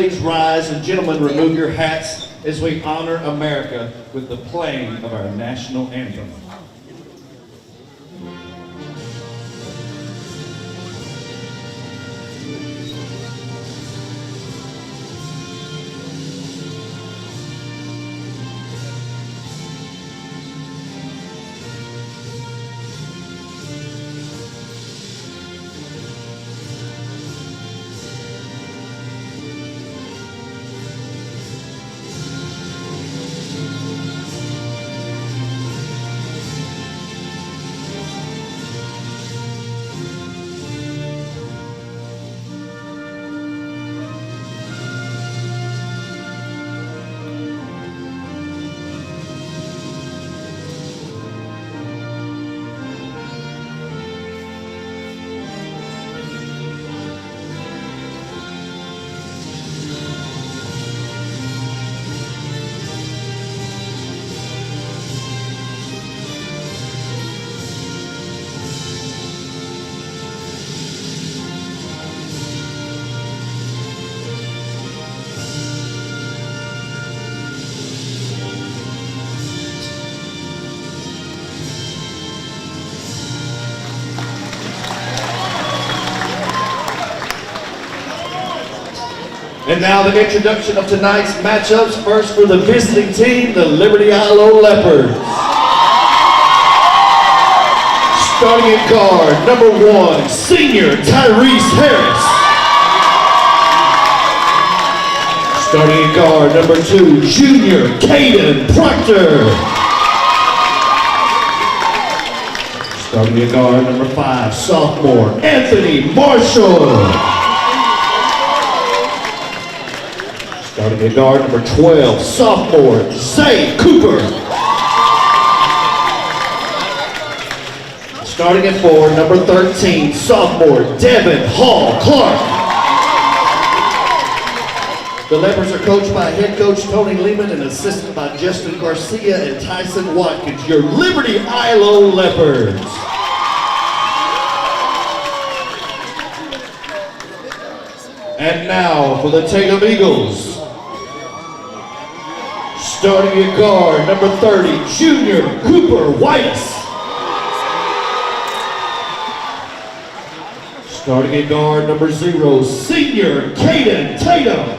please rise, and gentlemen, remove your hats as we honor America with the playing of our national anthem. And now the introduction of tonight's matchups. First for the visiting team, the Liberty-Eylau Leopards. Starting at guard, number 1, senior Tyrese Harris. Starting at guard, number 2, junior Caden Proctor. Starting at guard, number 5, sophomore Anthony Marshall. Starting at guard, number 12, sophomore Zay Cooper. Starting at 4, number 13, sophomore Devin Hall Clark. The Leopards are coached by head coach Tony Lehman and assisted by Justin Garcia and Tyson Watkins, your Liberty-Eylau Leopards. And now for the Tatum Eagles. Starting at guard, number 30, junior Cooper Whitus. Starting at guard, number 0, senior Caden Tatum.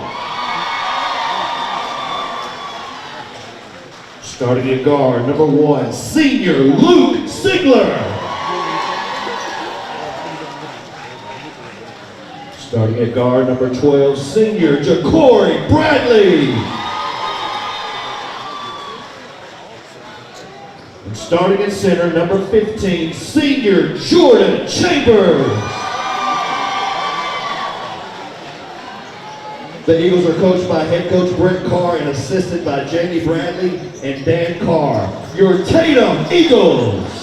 Starting at guard, number 1, senior Luke Ziegler. Starting at guard, number 12, senior Jacory Bradley. And starting at center, number 15, senior Jordan Chambers. The Eagles are coached by head coach Brent Carr and assisted by Jamie Bradley and Dan Carr, your Tatum Eagles.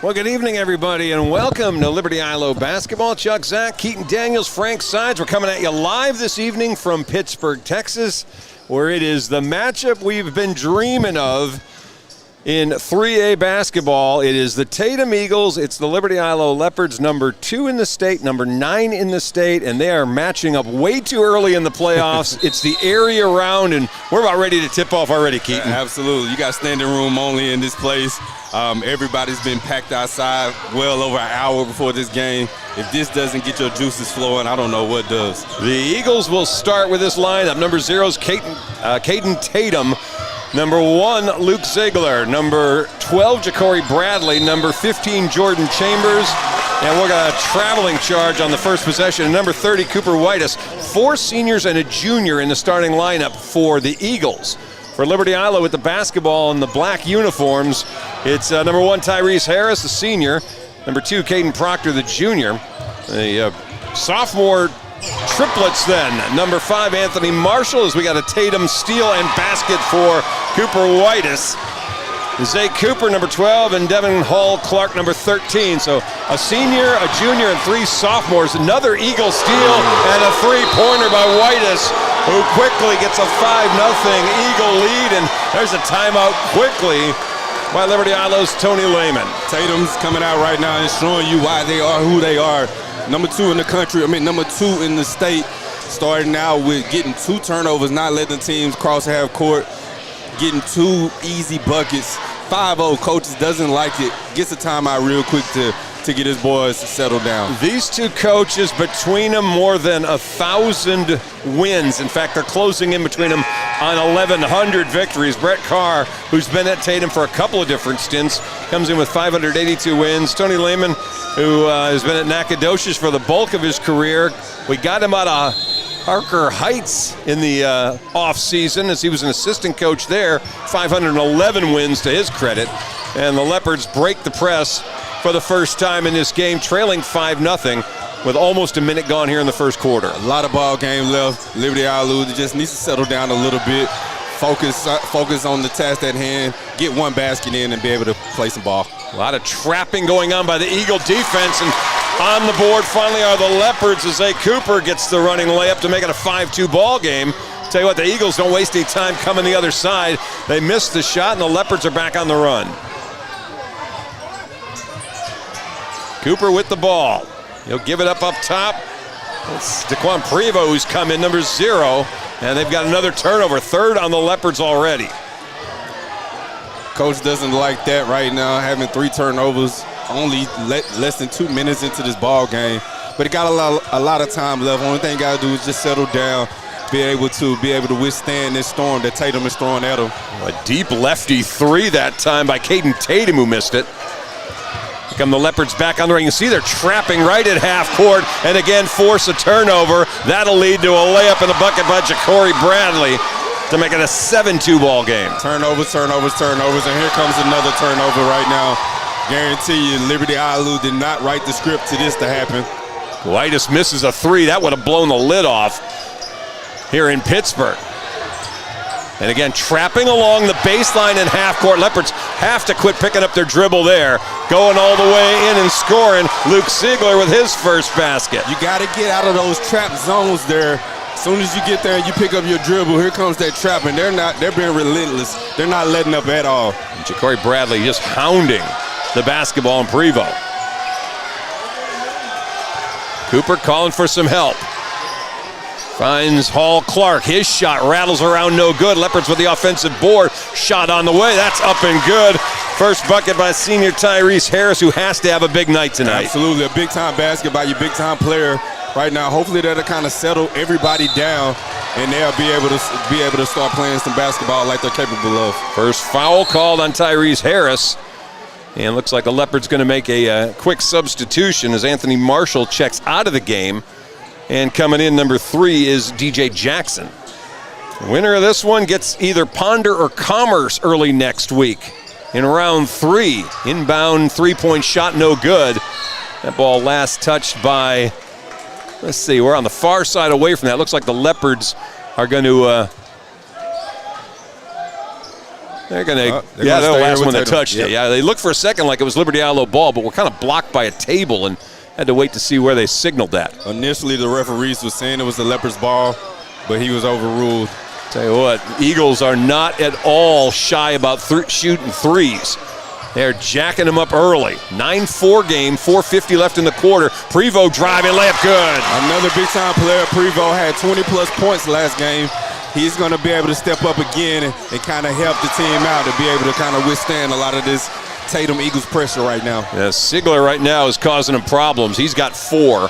Well, good evening, everybody, and welcome to Liberty-Eylau Basketball. Chuck, Zach, Keaton Daniels, Frank Sides. We're coming at you live this evening from Pittsburg, Texas, where it is the matchup we've been dreaming of in 3A basketball. It is the Tatum Eagles. It's the Liberty-Eylau Leopards, number 2 in the state, number 9 in the state, and they are matching up way too early in the playoffs. It's the area round, and we're about ready to tip off already, Keaton. Absolutely. You got standing room only in this place. Everybody's been packed outside well over an hour before this game. If this doesn't get your juices flowing, I don't know what does. The Eagles will start with this lineup. Number 0 is Caden Tatum. Number 1, Luke Ziegler. Number 12, Jacory Bradley. Number 15, Jordan Chambers. And we're got a traveling charge on the first possession. And number 30, Cooper Whitus. 4 seniors and a junior in the starting lineup for the Eagles. For Liberty-Eylau with the basketball and the black uniforms, it's number 1, Tyrese Harris, the senior. Number 2, Caden Proctor, the junior. The sophomore triplets then. Number 5, Anthony Marshall, as we got a Tatum steal and basket for Cooper Whitus. Zay Cooper, number 12, and Devin Hall Clark, number 13. So a senior, a junior, and 3 sophomores. Another Eagle steal and a three-pointer by Whitus, who quickly gets a 5-0 Eagle lead, and there's a timeout quickly by Liberty-Eilau's Tony Lehman. Tatum's coming out right now and showing you why they are who they are. Number 2 in the country, number 2 in the state, starting out with getting 2 turnovers, not letting teams cross half court, getting 2 easy buckets. 5-0, coaches doesn't like it, gets a timeout real quick to get his boys to settle down. These 2 coaches, between them, more than 1,000 wins. In fact, they're closing in between them on 1,100 victories. Brett Carr, who's been at Tatum for a couple of different stints, comes in with 582 wins. Tony Lehman, who has been at Nacogdoches for the bulk of his career. We got him out of Harker Heights in the off-season as he was an assistant coach there. 511 wins to his credit. And the Leopards break the press for the first time in this game, trailing 5-0 with almost a minute gone here in the first quarter. A lot of ball game left. Liberty-Eylau just needs to settle down a little bit, focus on the task at hand, get 1 basket in, and be able to play some ball. A lot of trapping going on by the Eagle defense, and on the board finally are the Leopards as Zay Cooper gets the running layup to make it a 5-2 ball game. Tell you what, the Eagles don't waste any time coming the other side. They missed the shot, and the Leopards are back on the run. Cooper with the ball. He'll give it up top. It's DeQuan Prevo who's come in, number 0, and they've got another turnover, 3rd on the Leopards already. Coach doesn't like that right now, having 3 turnovers, only less than 2 minutes into this ball game. But it got a lot of time left. Only thing you got to do is just settle down, be able to withstand this storm that Tatum is throwing at him. A deep lefty 3 that time by Caden Tatum, who missed it. Here come the Leopards back on the ring. You see they're trapping right at half court and again force a turnover. That'll lead to a layup in the bucket by Ja'Cory Bradley to make it a 7-2 ball game. Turnovers, and here comes another turnover right now. Guarantee you, Liberty-Eylau did not write the script to this to happen. Whitus misses a 3. That would have blown the lid off here in Pittsburgh. And again, trapping along the baseline in half court. Leopards have to quit picking up their dribble there. Going all the way in and scoring. Luke Ziegler with his first basket. You got to get out of those trap zones there. As soon as you get there and you pick up your dribble, here comes that trap, and they're being relentless. They're not letting up at all. And Ja'Cory Bradley just hounding the basketball in Prevo. Cooper calling for some help. Finds Hall Clark. His shot rattles around, no good. Leopards with the offensive board. Shot on the way. That's up and good. First bucket by senior Tyrese Harris, who has to have a big night tonight. Absolutely. A big-time basket by your big-time player right now. Hopefully that'll kind of settle everybody down, and they'll be able to start playing some basketball like they're capable of. First foul called on Tyrese Harris. And looks like the Leopards going to make a quick substitution as Anthony Marshall checks out of the game. And coming in, number 3 is DJ Jackson. The winner of this one gets either Ponder or Commerce early next week in round 3. Inbound three-point shot, no good. That ball last touched by, let's see, we're on the far side away from that. Looks like the Leopards are going to, they're the last one that touched it. Yeah, they looked for a second like it was Liberty-Eylau ball, but we're kind of blocked by a table and had to wait to see where they signaled that. Initially, the referees were saying it was the Leopards' ball, but he was overruled. Tell you what, Eagles are not at all shy about shooting threes. They're jacking them up early. 9-4 game, 4:50 left in the quarter. Prevo driving, layup good. Another big-time player. Prevo had 20-plus points last game. He's going to be able to step up again and kind of help the team out to be able to kind of withstand a lot of this Tatum Eagles pressure right now. Yeah, Ziegler right now is causing him problems. He's got 4.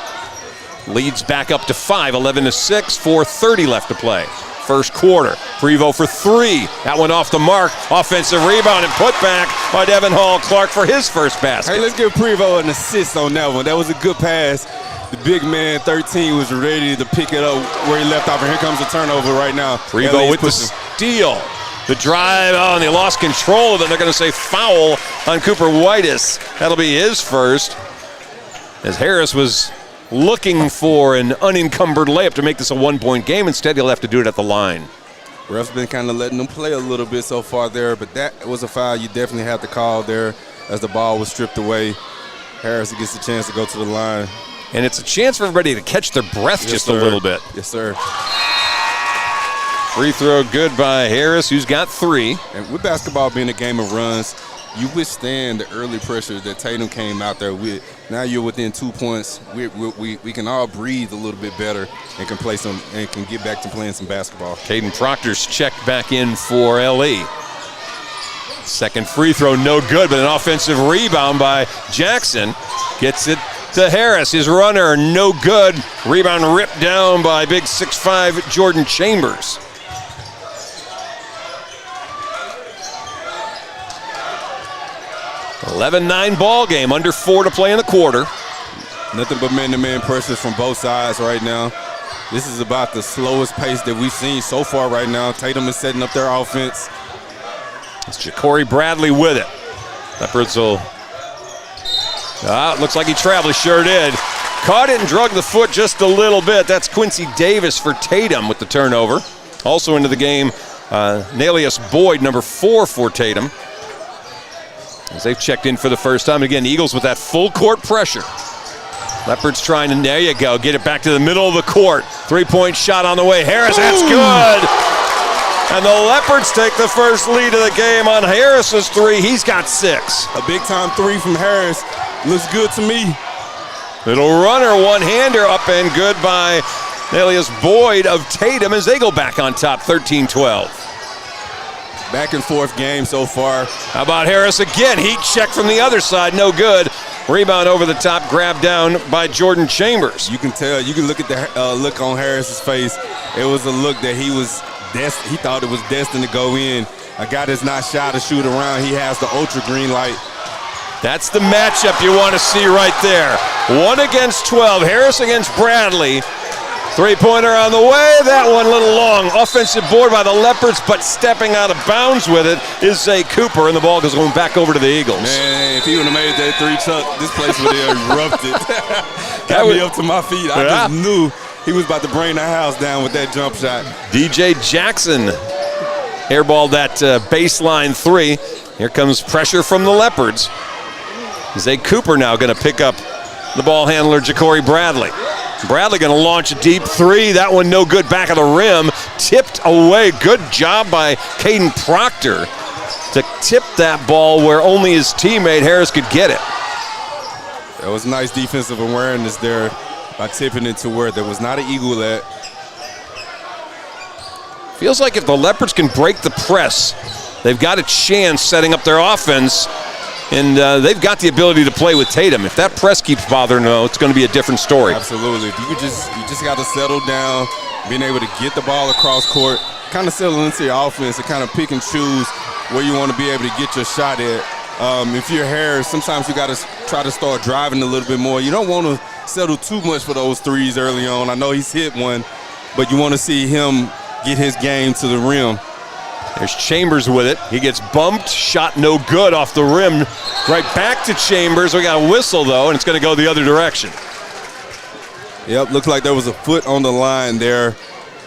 Leads back up to 5, 11-6, 4:30 left to play. First quarter. Prevo for 3. That one off the mark. Offensive rebound and put back by Devin Hall Clark for his first basket. Hey, let's give Prevo an assist on that one. That was a good pass. The big man, 13, was ready to pick it up where he left off, and here comes the turnover right now. Prevo with the steal. The drive, and they lost control of it. They're going to say foul on Cooper Whitus. That'll be his first. as Harris was looking for an unencumbered layup to make this a 1-point game. Instead, he'll have to do it at the line. Ref's been kind of letting them play a little bit so far there, but that was a foul you definitely have to call there as the ball was stripped away. Harris gets a chance to go to the line. And it's a chance for everybody to catch their breath just a little bit. Yes, sir. Free throw good by Harris, who's got 3. And with basketball being a game of runs, you withstand the early pressure that Tatum came out there with. Now you're within 2 points. We can all breathe a little bit better and can play some and can get back to playing some basketball. Caden Proctor's checked back in for LE. Second free throw, no good, but an offensive rebound by Jackson. Gets it to Harris. His runner, no good. Rebound ripped down by big 6'5" Jordan Chambers. (11-9) ball game, under 4 to play in the quarter. Nothing but man-to-man pressures from both sides right now. This is about the slowest pace that we've seen so far right now. Tatum is setting up their offense. It's Ja'Cory Bradley with it. Leopards will... looks like he traveled, sure did. Caught it and drug the foot just a little bit. That's Quincy Davis for Tatum with the turnover. Also into the game, Nalius Boyd, number 4 for Tatum, as they've checked in for the first time. Again, Eagles with that full court pressure. Leopards trying to, there you go, get it back to the middle of the court. 3-point shot on the way. Harris, that's good. And the Leopards take the first lead of the game on Harris's 3. He's got 6. A big-time 3 from Harris. Looks good to me. Little runner, one-hander, up and good by Nalius Boyd of Tatum as they go back on top, 13-12. Back and forth game so far. How about Harris again? Heat check from the other side, no good. Rebound over the top, grabbed down by Jordan Chambers. You can tell, you can look at the look on Harris's face. It was a look that he thought it was destined to go in. A guy that's not shy to shoot around, he has the ultra green light. That's the matchup you want to see right there. 1 against 12, Harris against Bradley. 3-pointer on the way, that one a little long. Offensive board by the Leopards, but stepping out of bounds with it is Zay Cooper, and the ball goes going back over to the Eagles. Man, if he would have made that 3, Chuck, this place would have erupted. Got me up to my feet. I just knew he was about to bring the house down with that jump shot. DJ Jackson airballed that baseline 3. Here comes pressure from the Leopards. Zay Cooper now going to pick up the ball handler, Ja'Cory Bradley. Bradley going to launch a deep 3. That one no good, back of the rim. Tipped away. Good job by Caden Proctor to tip that ball where only his teammate Harris could get it. That was nice defensive awareness there by tipping it to where there was not an eagle at. Feels like if the Leopards can break the press, they've got a chance setting up their offense. And they've got the ability to play with Tatum. If that press keeps bothering them, it's going to be a different story. Absolutely. You just got to settle down, being able to get the ball across court, kind of settle into your offense and kind of pick and choose where you want to be able to get your shot at. If you're Harris, sometimes you got to try to start driving a little bit more. You don't want to settle too much for those 3s early on. I know he's hit one, but you want to see him get his game to the rim. There's Chambers with it. He gets bumped, shot no good off the rim. Right back to Chambers. We got a whistle, though, and it's going to go the other direction. Yep, looks like there was a foot on the line there,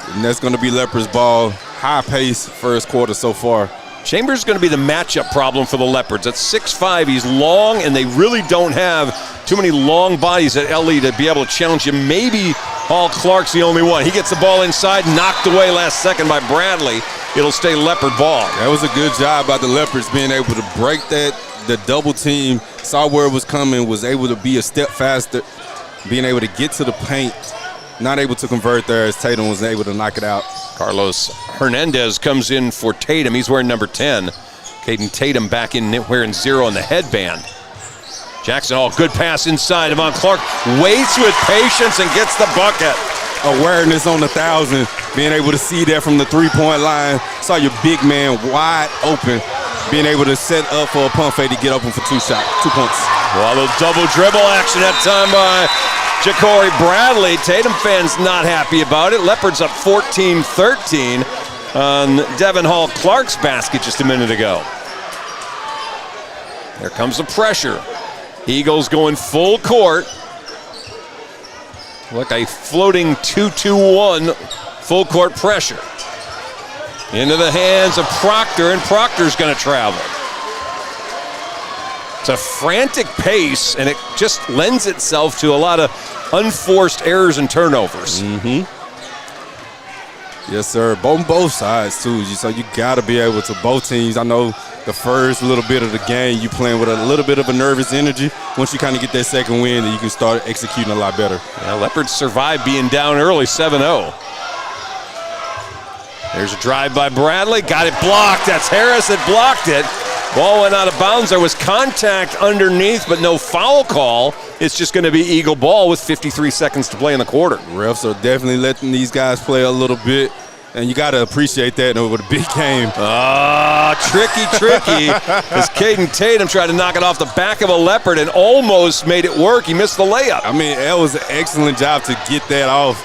and that's going to be Leopards ball. High pace first quarter so far. Chambers is going to be the matchup problem for the Leopards. At 6'5", he's long, and they really don't have too many long bodies at LE to be able to challenge him. Maybe Hall Clark's the only one. He gets the ball inside, knocked away last second by Bradley. It'll stay Leopard ball. That was a good job by the Leopards being able to break that. The double team, saw where it was coming, was able to be a step faster, being able to get to the paint, not able to convert there as Tatum was able to knock it out. Carlos Hernandez comes in for Tatum. He's wearing number 10. Caden Tatum back in wearing 0 on the headband. Jackson, good pass inside. Devon Clark waits with patience and gets the bucket. Awareness on the 1,000, being able to see that from the 3-point line. Saw your big man wide open, being able to set up for a pump fake to get open for 2 points. Well, a little double dribble action that time by Ja'Cory Bradley. Tatum fans not happy about it. Leopards up 14-13 on Devon Hall Clark's basket just a minute ago. There comes the pressure. Eagles going full court. Look, a floating 2-2-1 full court pressure. Into the hands of Proctor, and Proctor's going to travel. It's a frantic pace, and it just lends itself to a lot of unforced errors and turnovers. Yes, sir. Both sides, too. So you got to be able to, both teams. I know the first little bit of the game, you playing with a little bit of a nervous energy. Once you kind of get that second win, then you can start executing a lot better. Yeah, Leopards survived being down early, 7-0. There's a drive by Bradley. Got it blocked. That's Harris that blocked it. Ball went out of bounds. There was contact underneath, but no foul call. It's just going to be Eagle ball with 53 seconds to play in the quarter. Refs are definitely letting these guys play a little bit, and you got to appreciate that over the big game. Tricky. As Caden Tatum tried to knock it off the back of a Leopard and almost made it work. He missed the layup. I mean, that was an excellent job to get that off,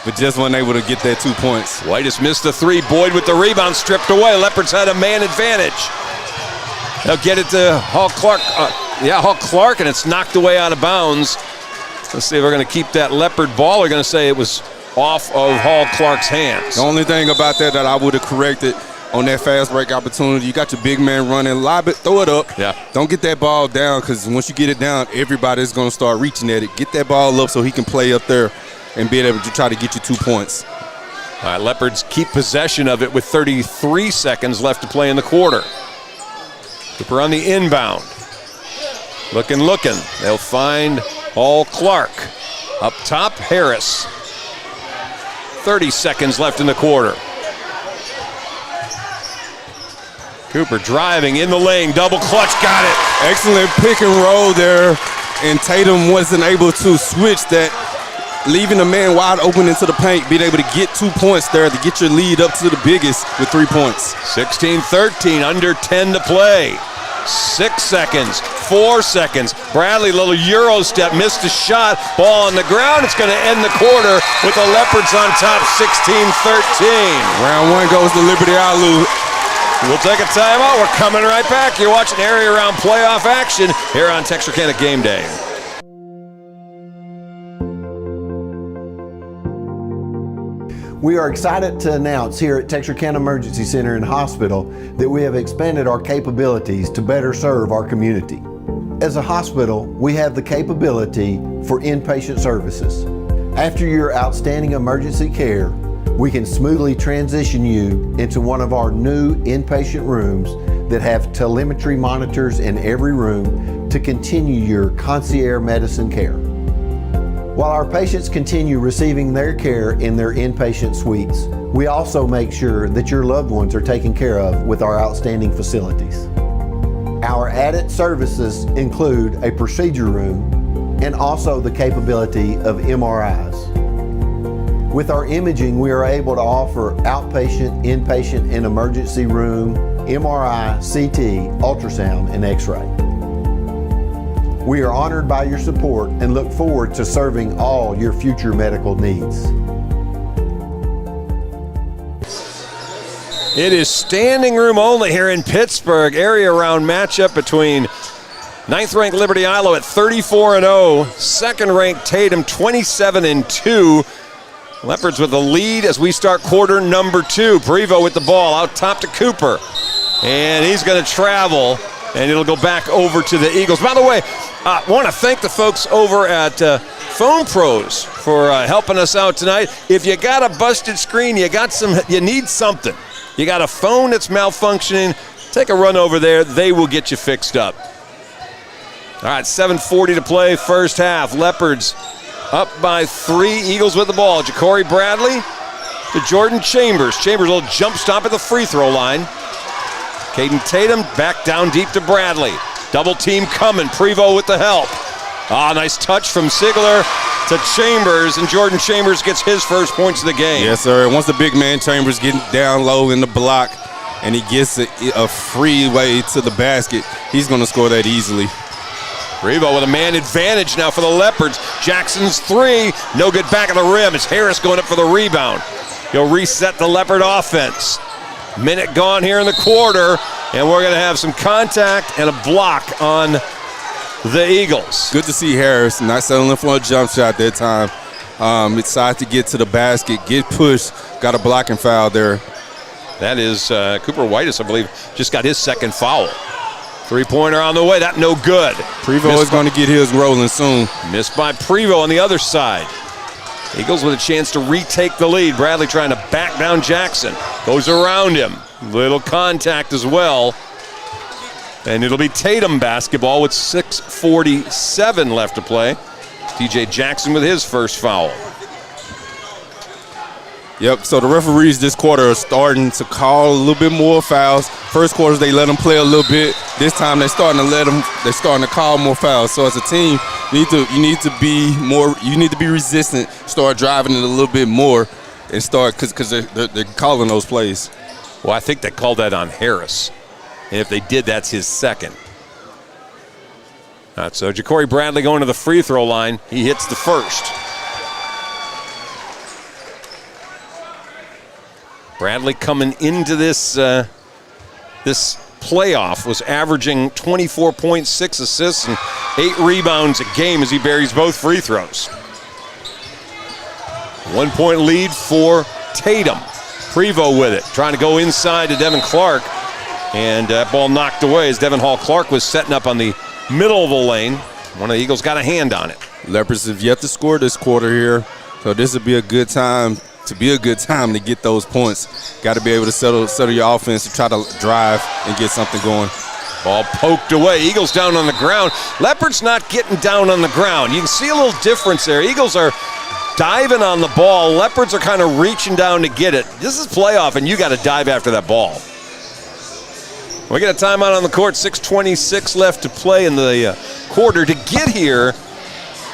but just wasn't able to get that 2 points. White just missed the three. Boyd with the rebound stripped away. Leopards had a man advantage. They'll get it to Hall Clark. Hall Clark, and it's knocked away out of bounds. Let's see if we're going to keep that Leopard ball. They're going to say it was off of Hall Clark's hands. The only thing about that I would have corrected on that fast break opportunity, you got your big man running, lob it, throw it up. Yeah. Don't get that ball down, because once you get it down, everybody's going to start reaching at it. Get that ball up so he can play up there and be able to try to get you 2 points. All right, Leopards keep possession of it with 33 seconds left to play in the quarter. Cooper on the inbound. Looking. They'll find Hall Clark. Up top, Harris. 30 seconds left in the quarter. Cooper driving in the lane, double clutch, got it. Excellent pick and roll there, and Tatum wasn't able to switch that, leaving a man wide open into the paint, being able to get 2 points there to get your lead up to the biggest with 3 points. 16-13, under 10 to play. 6 seconds, 4 seconds. Bradley, little Euro step, missed a shot. Ball on the ground. It's going to end the quarter with the Leopards on top, 16-13. Round one goes to Liberty-Eylau. We'll take a timeout. We're coming right back. You're watching area round playoff action here on Texarkana Game Day. We are excited to announce here at Texarkana Emergency Center and Hospital that we have expanded our capabilities to better serve our community. As a hospital, we have the capability for inpatient services. After your outstanding emergency care, we can smoothly transition you into one of our new inpatient rooms that have telemetry monitors in every room to continue your concierge medicine care. While our patients continue receiving their care in their inpatient suites, we also make sure that your loved ones are taken care of with our outstanding facilities. Our added services include a procedure room and also the capability of MRIs. With our imaging, we are able to offer outpatient, inpatient, and emergency room, MRI, CT, ultrasound, and X-ray. We are honored by your support and look forward to serving all your future medical needs. It is standing room only here in Pittsburg. Area round matchup between 9th-ranked Liberty-Eylau at 34-0. 2nd-ranked Tatum 27-2. Leopards with the lead as we start quarter number 2. Prevost with the ball out top to Cooper. And he's going to travel, and it'll go back over to the Eagles. By the way, I want to thank the folks over at Phone Pros for helping us out tonight. If you got a busted screen, you need something. You got a phone that's malfunctioning, take a run over there. They will get you fixed up. All right, 7:40 to play, first half. Leopards up by 3. Eagles with the ball. Ja'Cory Bradley to Jordan Chambers. Chambers will jump stop at the free throw line. Caden Tatum back down deep to Bradley. Double team coming. Prevost with the help. Nice touch from Sigler to Chambers, and Jordan Chambers gets his first points of the game. Yes, sir. Once the big man Chambers getting down low in the block and he gets a free way to the basket, he's going to score that easily. Prevost with a man advantage now for the Leopards. Jackson's 3, no good back of the rim. It's Harris going up for the rebound. He'll reset the Leopard offense. Minute gone here in the quarter, and we're going to have some contact and a block on the Eagles. Good to see Harris not settling for a jump shot that time. Decides to get to the basket, get pushed, got a blocking foul there. That is Cooper Whitus, I believe, just got his second foul. Three-pointer on the way, that no good. Prevost is going to get his rolling soon. Missed by Prevost on the other side. Eagles with a chance to retake the lead. Bradley trying to back down Jackson. Goes around him. Little contact as well. And it'll be Tatum basketball with 6:47 left to play. DJ Jackson with his first foul. Yep, so the referees this quarter are starting to call a little bit more fouls. First quarters they let them play a little bit. This time they're starting to call more fouls. So as a team, you need to be resistant, start driving it a little bit more, and start because they're calling those plays. Well, I think they called that on Harris. And if they did, that's his second. All right, so Ja'Cory Bradley going to the free throw line. He hits the first. Bradley coming into this playoff was averaging 24.6 assists and 8 rebounds a game as he buries both free throws. 1 point lead for Tatum. Prevost with it, trying to go inside to Devin Clark. And that ball knocked away as Devin Hall-Clark was setting up on the middle of the lane. One of the Eagles got a hand on it. Leopards have yet to score this quarter here, so this would be a good time to get those points. Got to be able to settle your offense to try to drive and get something going. Ball poked away. Eagles down on the ground. Leopards not getting down on the ground. You can see a little difference there. Eagles are diving on the ball. Leopards are kind of reaching down to get it. This is playoff, and you got to dive after that ball. We get a timeout on the court. 6:26 left to play in the quarter. To get here,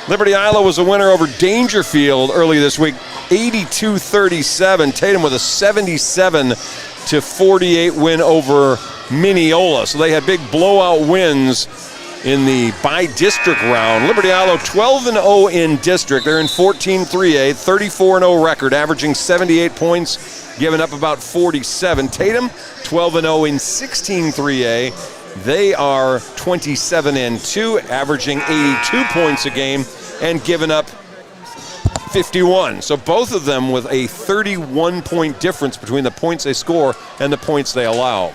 Liberty-Eylau was a winner over Dangerfield early this week, 82-37. Tatum with a 77-48 win over Mineola. So they had big blowout wins in the by-district round. Liberty-Eylau 12-0 in district. They're in 14-3A, 34-0 record, averaging 78 points, giving up about 47. Tatum 12-0 in 16-3A. They are 27-2, averaging 82 points a game and giving up 51. So both of them with a 31-point difference between the points they score and the points they allow.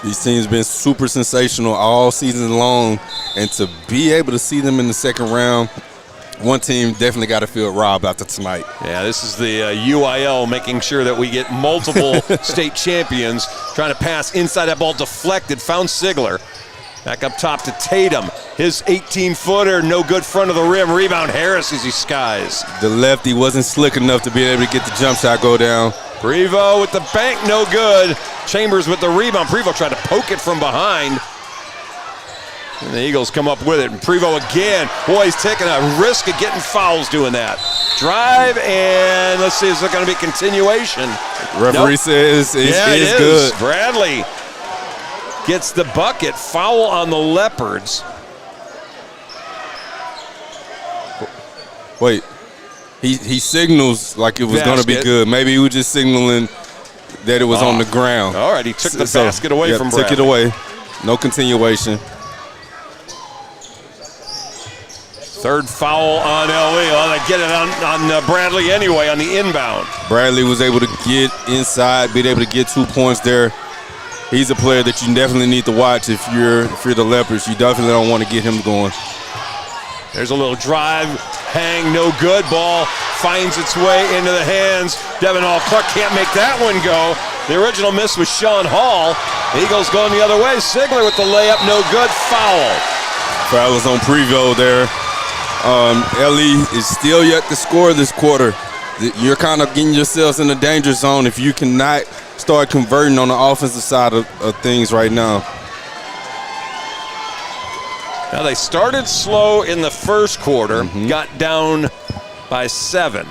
These teams have been super sensational all season long, and to be able to see them in the second round, one team definitely got to feel robbed after tonight. Yeah, this is the UIL making sure that we get multiple state champions. Trying to pass inside, that ball deflected, found Sigler. Back up top to Tatum. His 18-footer, no good front of the rim. Rebound Harris as he skies. The lefty wasn't slick enough to be able to get the jump shot go down. Prevost with the bank, no good. Chambers with the rebound. Prevost tried to poke it from behind. And the Eagles come up with it. And Prevost again. Boy, he's taking a risk of getting fouls doing that. Drive, and let's see, is there going to be continuation? Referee says it is good. Bradley gets the bucket. Foul on the Leopards. Wait, he signals like it was going to be good. Maybe he was just signaling that it was on the ground. All right, he took the basket away from Bradley. Took it away. No continuation. Third foul on LE. Well, they get it on Bradley anyway on the inbound. Bradley was able to get inside, being able to get 2 points there. He's a player that you definitely need to watch if you're the Leopards. You definitely don't want to get him going. There's a little drive, hang, no good. Ball finds its way into the hands. Devin Hall-Clark can't make that one go. The original miss was Sean Hall. The Eagles going the other way. Sigler with the layup, no good. Foul. Foul is on Prevost there. LE is still yet to score this quarter. You're kind of getting yourselves in the danger zone if you cannot start converting on the offensive side of things right now. Now they started slow in the first quarter, got down by 7.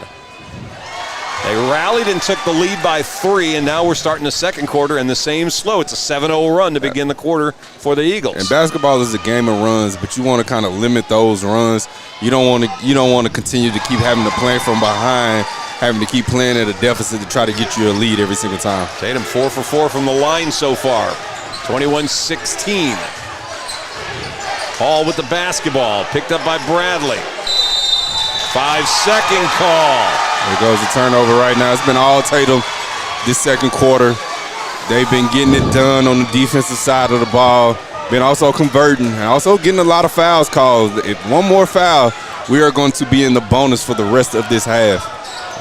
They rallied and took the lead by 3, and now we're starting the second quarter in the same slow. It's a 7-0 run to begin the quarter for the Eagles. And basketball is a game of runs, but you want to kind of limit those runs. You don't want to continue to keep having to play from behind, having to keep playing at a deficit to try to get you a lead every single time. Tatum 4 for 4 from the line so far. 21-16. Hall with the basketball, picked up by Bradley. 5-second call. There goes the turnover right now. It's been all Tatum this second quarter. They've been getting it done on the defensive side of the ball. Been also converting and also getting a lot of fouls called. If one more foul, we are going to be in the bonus for the rest of this half.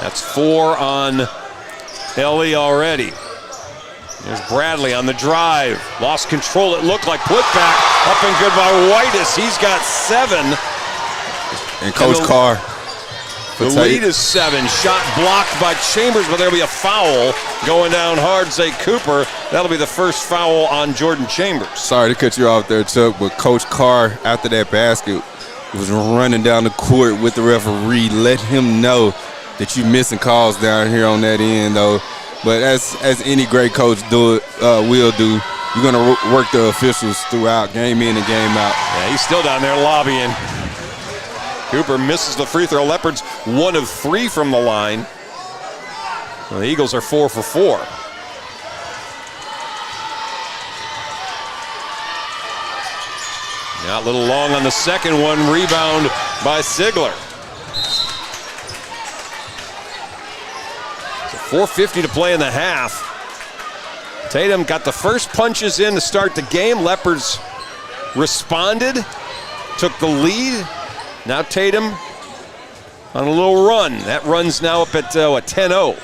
That's 4 on Ellie already. There's Bradley on the drive. Lost control, it looked like. Put back, up and good by Whitus. He's got 7. And Coach Carr. The lead is 7. Shot blocked by Chambers, but there'll be a foul going down hard. Say Cooper. That'll be the first foul on Jordan Chambers. Sorry to cut you off there, Chuck, but Coach Carr, after that basket, was running down the court with the referee. Let him know that you're missing calls down here on that end, though. But as any great coach will do, you're going to work the officials throughout, game in and game out. Yeah, he's still down there lobbying. Cooper misses the free throw. Leopards 1 of 3 from the line. Well, the Eagles are 4 for 4. Not a little long on the second one. Rebound by Sigler. So 4:50 to play in the half. Tatum got the first punches in to start the game. Leopards responded, took the lead. Now Tatum on a little run. That run's now up at 10-0.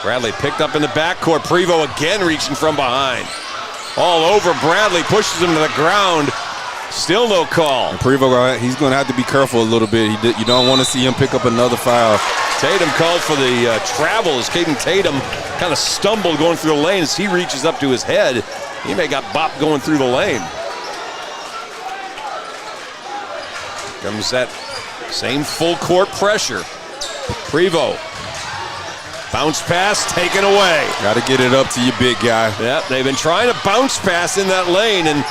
Bradley picked up in the backcourt. Prevost again reaching from behind. All over Bradley, pushes him to the ground. Still no call. And Prevost, he's going to have to be careful a little bit. You don't want to see him pick up another foul. Tatum called for the travel as Caden Tatum kind of stumbled going through the lane as he reaches up to his head. He may got bopped going through the lane. Comes that same full court pressure. Prevost. Bounce pass taken away. Got to get it up to your big guy. Yep, they've been trying to bounce pass in that lane, and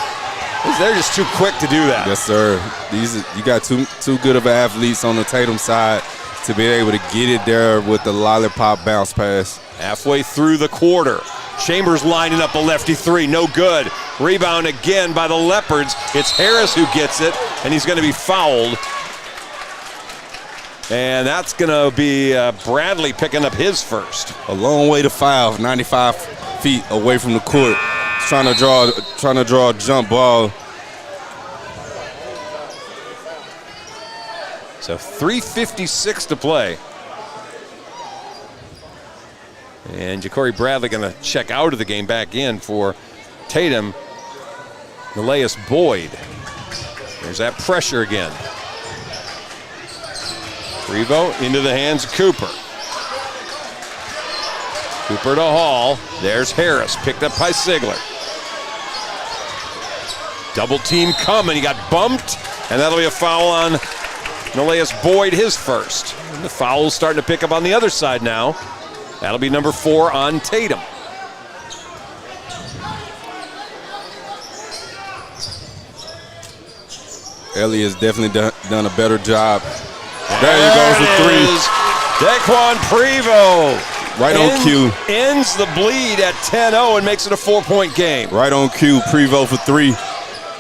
they're just too quick to do that. Yes, sir. You got too good of athletes on the Tatum side to be able to get it there with the lollipop bounce pass. Halfway through the quarter, Chambers lining up a lefty 3, no good. Rebound again by the Leopards. It's Harris who gets it, and he's going to be fouled. And that's going to be Bradley picking up his first. A long way to foul, 95 feet away from the court. He's trying to draw a jump ball. So 3:56 to play. And Ja'Cory Bradley going to check out of the game, back in for Tatum. Elias Boyd. There's that pressure again. Prevost into the hands of Cooper. Cooper to Hall. There's Harris, picked up by Sigler. Double team coming, he got bumped, and that'll be a foul on Elias Boyd, his first. And the foul's starting to pick up on the other side now. That'll be number 4 on Tatum. Ellie has definitely done a better job. There you go for 3. Daquan Prevost. Right on cue. Ends the bleed at 10-0 and makes it a 4-point game. Right on cue, Prevost for 3.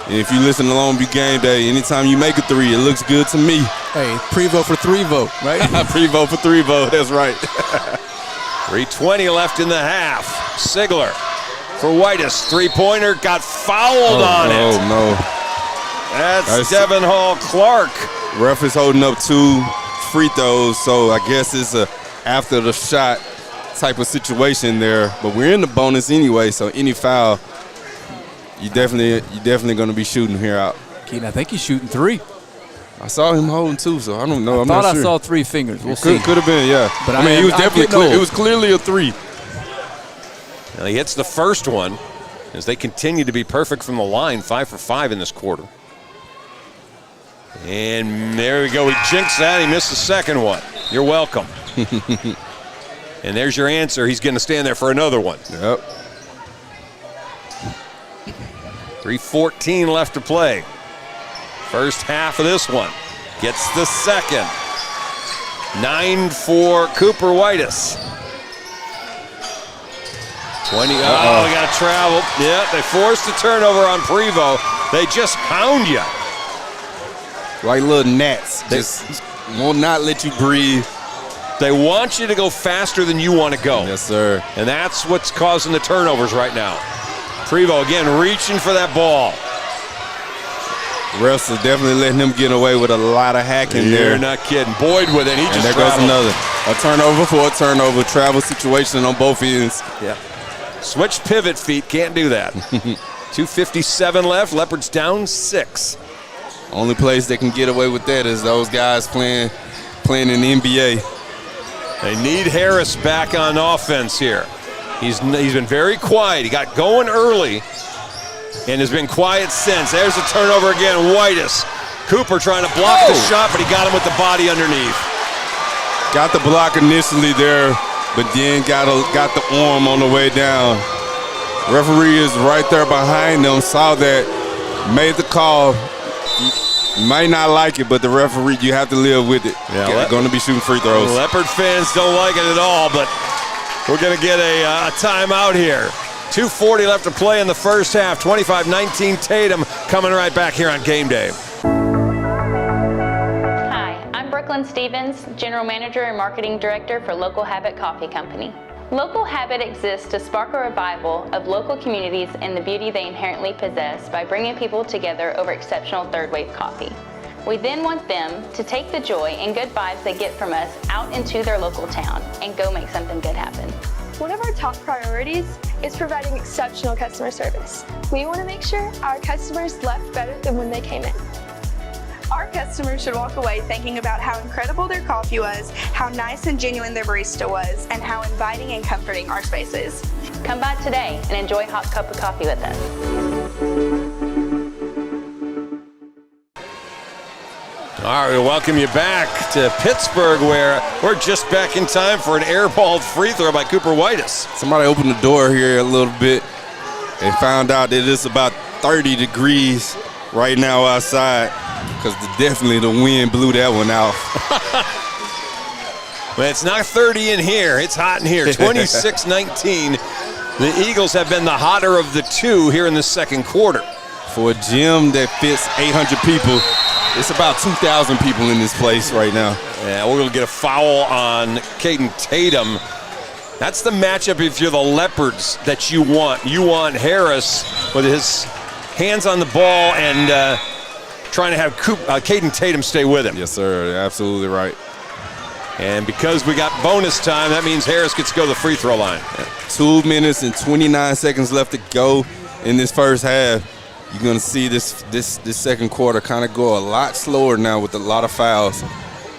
And if you listen to Longview Game Day, anytime you make a 3, it looks good to me. Hey, Prevost for 3 vote, right? Prevost for 3 vote, that's right. 3:20 left in the half. Sigler for Whitus. 3-pointer got fouled on it. Oh, no. That's Devin Hall-Clark. Ref is holding up 2 free throws, so I guess it's a after the shot type of situation there. But we're in the bonus anyway, so any foul, you definitely going to be shooting here out. Keaton, I think he's shooting 3. I saw him holding 2, so I don't know. I'm thought not sure. I saw 3 fingers. We'll see. Could have been, yeah. But I mean, he was definitely clear. It was clearly a 3. Now he hits the first one as they continue to be perfect from the line, 5 for 5 in this quarter. And there we go. He jinxed that. He missed the second one. You're welcome. And there's your answer. He's going to stand there for another one. Yep. 3:14 left to play. First half of this one. Gets the second. 9 for Cooper Whitus. 20. Oh, we got to travel. Yeah, they forced a turnover on Prevost. They just hound you. like little gnats. Just will not let you breathe. They want you to go faster than you want to go. Yes, sir. And that's what's causing the turnovers right now. Prevost again reaching for that ball. Refs are definitely letting him get away with a lot of hacking there. You're not kidding. Boyd with it. He just there traveled. goes another. A turnover for a turnover. Travel situation on both ends. Yeah. Switch pivot feet. Can't do that. 2:57 left. Leopards down 6. Only place they can get away with that is those guys playing in the NBA. They need Harris back on offense here. He's been very quiet. He got going early and has been quiet since. There's a turnover again. Whitus. Cooper trying to block the shot, but he got him with the body underneath. Got the block initially there, but then got the arm on the way down. Referee is right there behind them, saw that, made the call. You might not like it, but the referee, you have to live with it. Yeah, going to be shooting free throws. Leopard fans don't like it at all, but we're going to get a timeout here. 2:40 left to play in the first half. 25-19 Tatum coming right back here on Game Day. Hi, I'm Brooklyn Stevens, General Manager and Marketing Director for Local Habit Coffee Company. Local Habit exists to spark a revival of local communities and the beauty they inherently possess by bringing people together over exceptional third-wave coffee. We then want them to take the joy and good vibes they get from us out into their local town and go make something good happen. One of our top priorities is providing exceptional customer service. We want to make sure our customers left better than when they came in. Our customers should walk away thinking about how incredible their coffee was, how nice and genuine their barista was, and how inviting and comforting our space is. Come by today and enjoy a hot cup of coffee with us. All right, we welcome you back to Pittsburgh, where we're just back in time for an airballed free throw by Cooper Whitus. Somebody opened the door here a little bit and found out that it's about 30 degrees right now outside, because definitely the wind blew that one out. Well, it's not 30 in here. It's hot in here. 26-19. The Eagles have been the hotter of the two here in the second quarter. For a gym that fits 800 people, it's about 2,000 people in this place right now. Yeah, we're going to get a foul on Caden Tatum. That's the matchup if you're the Leopards that you want. You want Harris with his hands on the ball and trying to have Caden Tatum stay with him. Yes, sir. Absolutely right. And because we got bonus time, that means Harris gets to go to the free throw line. 2 minutes and 29 seconds left to go in this first half. You're going to see this second quarter kind of go a lot slower now with a lot of fouls.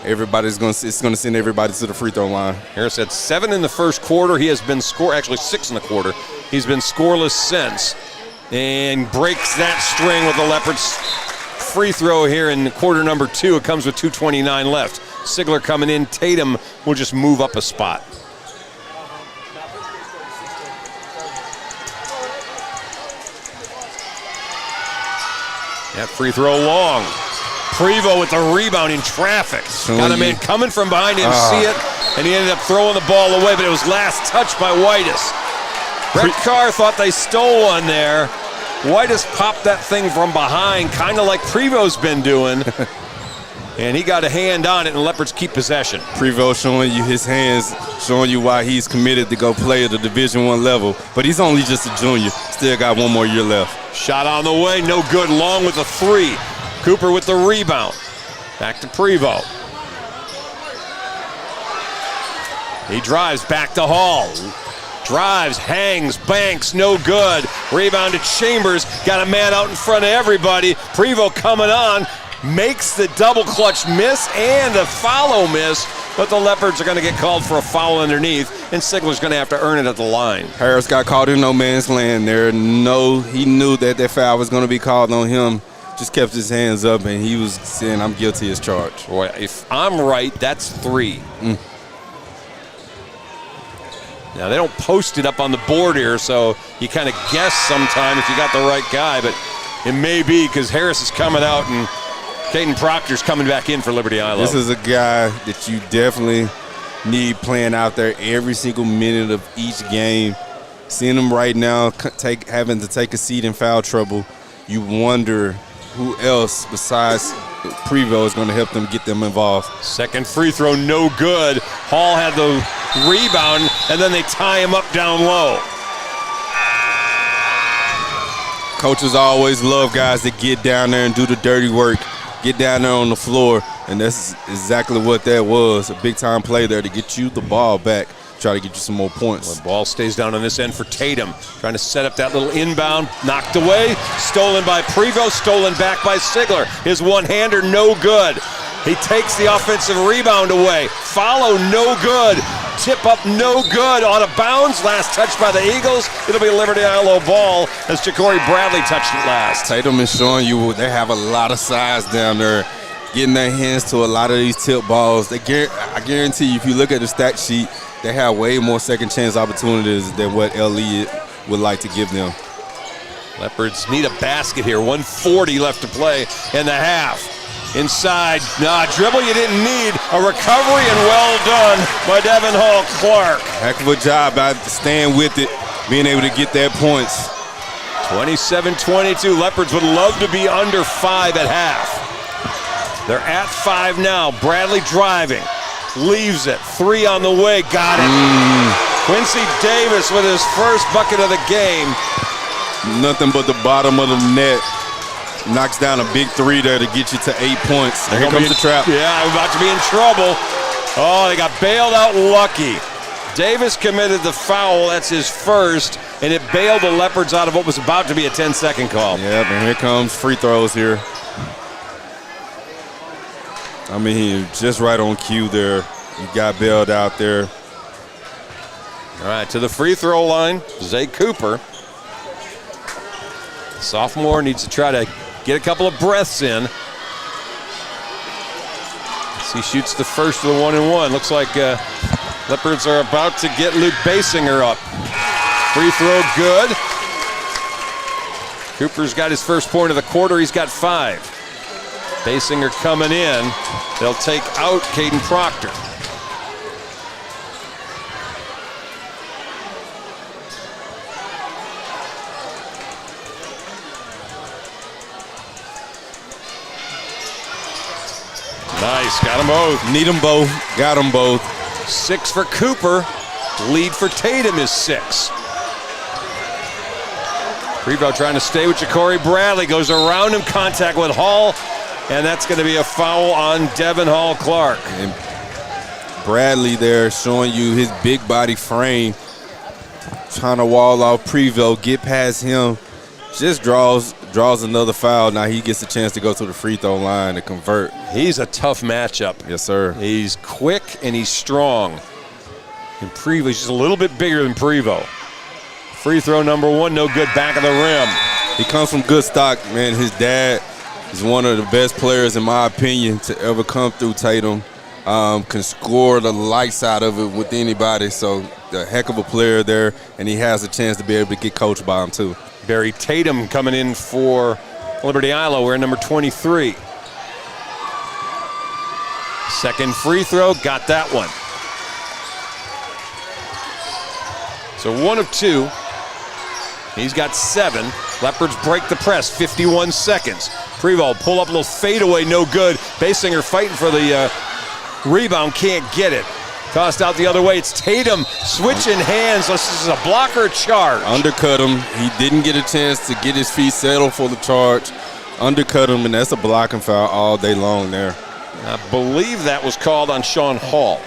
It's going to send everybody to the free throw line. Harris had 7 in the first quarter. He has been actually 6 in the quarter. He's been scoreless since, and breaks that string with the Leopards free throw here in quarter number 2. It comes with 2:29 left. Sigler coming in. Tatum will just move up a spot. That free throw long. Prevost with the rebound in traffic. Got him in, coming from behind, didn't see it, and he ended up throwing the ball away, but it was last touched by Whitus. Brett Carr thought they stole one there. Whitus popped that thing from behind, kind of like Prevost's been doing, and he got a hand on it, and Leopards keep possession. Prevost showing you his hands, showing you why he's committed to go play at the Division I level, but he's only just a junior. Still got 1 more year left. Shot on the way, no good. Long with a 3. Cooper with the rebound. Back to Prevost. He drives back to Hall. Drives, hangs, banks, no good. Rebound to Chambers. Got a man out in front of everybody. Prevost coming on. Makes the double clutch miss and the follow miss. But the Leopards are going to get called for a foul underneath, and Sigler's going to have to earn it at the line. Harris got caught in no man's land there. He knew that foul was going to be called on him. Just kept his hands up, and he was saying, I'm guilty as charged. Boy, if I'm right, that's 3. Now, they don't post it up on the board here, so you kind of guess sometime if you got the right guy, but it may be because Harris is coming out and Caden Proctor's coming back in for Liberty-Eylau. This is a guy that you definitely need playing out there every single minute of each game. Seeing him right now having to take a seat in foul trouble, you wonder who else besides Prevo is going to help them get them involved. Second free throw, no good. Hall had the rebound, and then they tie him up down low. Coaches always love guys that get down there and do the dirty work, get down there on the floor, and that's exactly what that was. A big-time play there to get you the ball back, try to get you some more points. The ball stays down on this end for Tatum, trying to set up that little inbound, knocked away, stolen by Prevo, stolen back by Sigler. His one-hander, no good. He takes the offensive rebound away. Follow, no good. Tip up, no good. Out of bounds, last touch by the Eagles. It'll be a Liberty-Eylau ball as Ja'Cory Bradley touched it last. Tatum is showing you they have a lot of size down there, getting their hands to a lot of these tip balls. I guarantee you, if you look at the stat sheet, they have way more second chance opportunities than what LE would like to give them. Leopards need a basket here. 1:40 left to play in the half. Inside, dribble you didn't need. A recovery and well done by Devin Hall Clark. Heck of a job by staying with it, being able to get that points. 27-22. Leopards would love to be under 5 at half. They're at 5 now. Bradley driving. Leaves it. 3 on the way. Got it. Quincy Davis with his first bucket of the game. Nothing but the bottom of the net. Knocks down a big 3 there to get you to 8 points. Here comes the trap. Yeah, I'm about to be in trouble. Oh, they got bailed out lucky. Davis committed the foul. That's his first, and it bailed the Leopards out of what was about to be a 10-second call. Yep, and here comes free throws here. I mean, just right on cue there. You got bailed out there. All right, to the free throw line, Zay Cooper. Sophomore needs to try to get a couple of breaths in. As he shoots the first of the 1-and-1. Looks like Leopards are about to get Luke Basinger up. Free throw good. Cooper's got his first point of the quarter. He's got 5. Basinger coming in. They'll take out Caden Proctor. Nice, got them both. Need them both, got them both. 6 for Cooper. Lead for Tatum is 6. Prevo trying to stay with Ja'Cory Bradley. Goes around him, contact with Hall. And that's going to be a foul on Devin Hall Clark. And Bradley there showing you his big body frame. Trying to wall off Prevo, get past him. Just draws another foul. Now he gets a chance to go to the free throw line to convert. He's a tough matchup. Yes, sir. He's quick and he's strong. And Prevo's just a little bit bigger than Prevo. Free throw number 1, no good, back of the rim. He comes from good stock, man. His dad is one of the best players, in my opinion, to ever come through Tatum. Can score the lights out of it with anybody. So a heck of a player there, and he has a chance to be able to get coached by him too. Barry Tatum coming in for Liberty-Eylau. We're in number 23. Second free throw, got that one. So 1 of 2. He's got 7. Leopards break the press, 51 seconds. Prevo pull up a little fadeaway, no good. Basinger fighting for the rebound, can't get it. Tossed out the other way. It's Tatum switching hands. This is a blocker charge. Undercut him. He didn't get a chance to get his feet settled for the charge. Undercut him, and that's a blocking foul all day long there. I believe that was called on Sean Hall.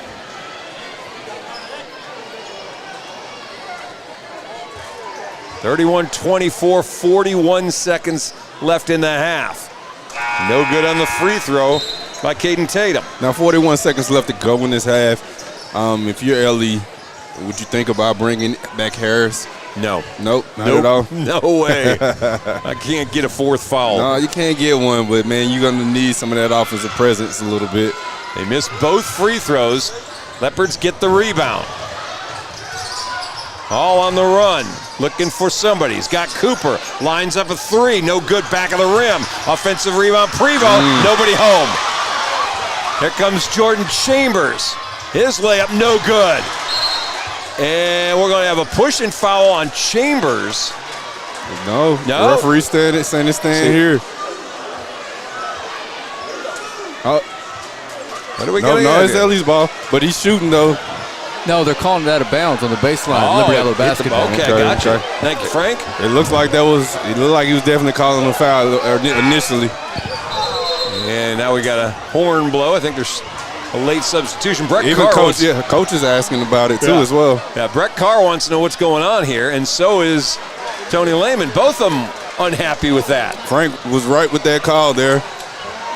(31-24), 41 seconds left in the half. No good on the free throw by Caden Tatum. Now 41 seconds left to go in this half. If you're LE, would you think about bringing back Harris? No. Nope, not at all. No way. I can't get a 4th foul. No, you can't get one, but, man, you're going to need some of that offensive presence a little bit. They missed both free throws. Leopards get the rebound. All on the run, looking for somebody. He's got Cooper, lines up a 3, no good, back of the rim. Offensive rebound, Prevo, nobody home. Here comes Jordan Chambers. His layup, no good. And we're going to have a push and foul on Chambers. No. Referee saying it's staying here. Oh. What are we No, getting no, at it's here? Ellie's ball, but he's shooting though. No, they're calling it out of bounds on the baseline. Oh, Liberty-Eylau hit the basketball. ball. Okay, Okay, gotcha. okay. Thank you, Frank. It looks like that was. It looked like he was definitely calling a foul initially. And now we got a horn blow. I think there's a late substitution. Brett Even Carr coach, coach is asking about it too as well. Yeah, Brett Carr wants to know what's going on here, and so is Tony Lehman. Both of them unhappy with that. Frank was right with that call there.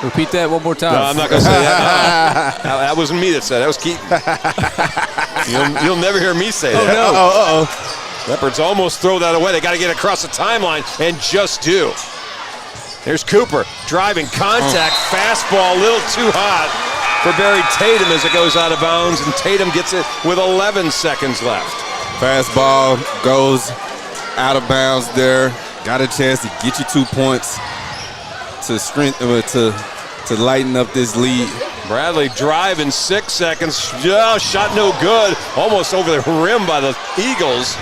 Repeat that one more time. No, I'm not going to say that. No. That wasn't me that said it. That was Keaton. You'll never hear me say that. Uh-oh. Leopards almost throw that away. They got to get across the timeline and just do. There's Cooper driving contact. Fastball a little too hot for Barry Tatum as it goes out of bounds, and Tatum gets it with 11 seconds left. Fastball goes out of bounds there. Got a chance to get you 2 points to to lighten up this lead. Bradley driving 6 seconds. Shot no good. Almost over the rim by the Eagles.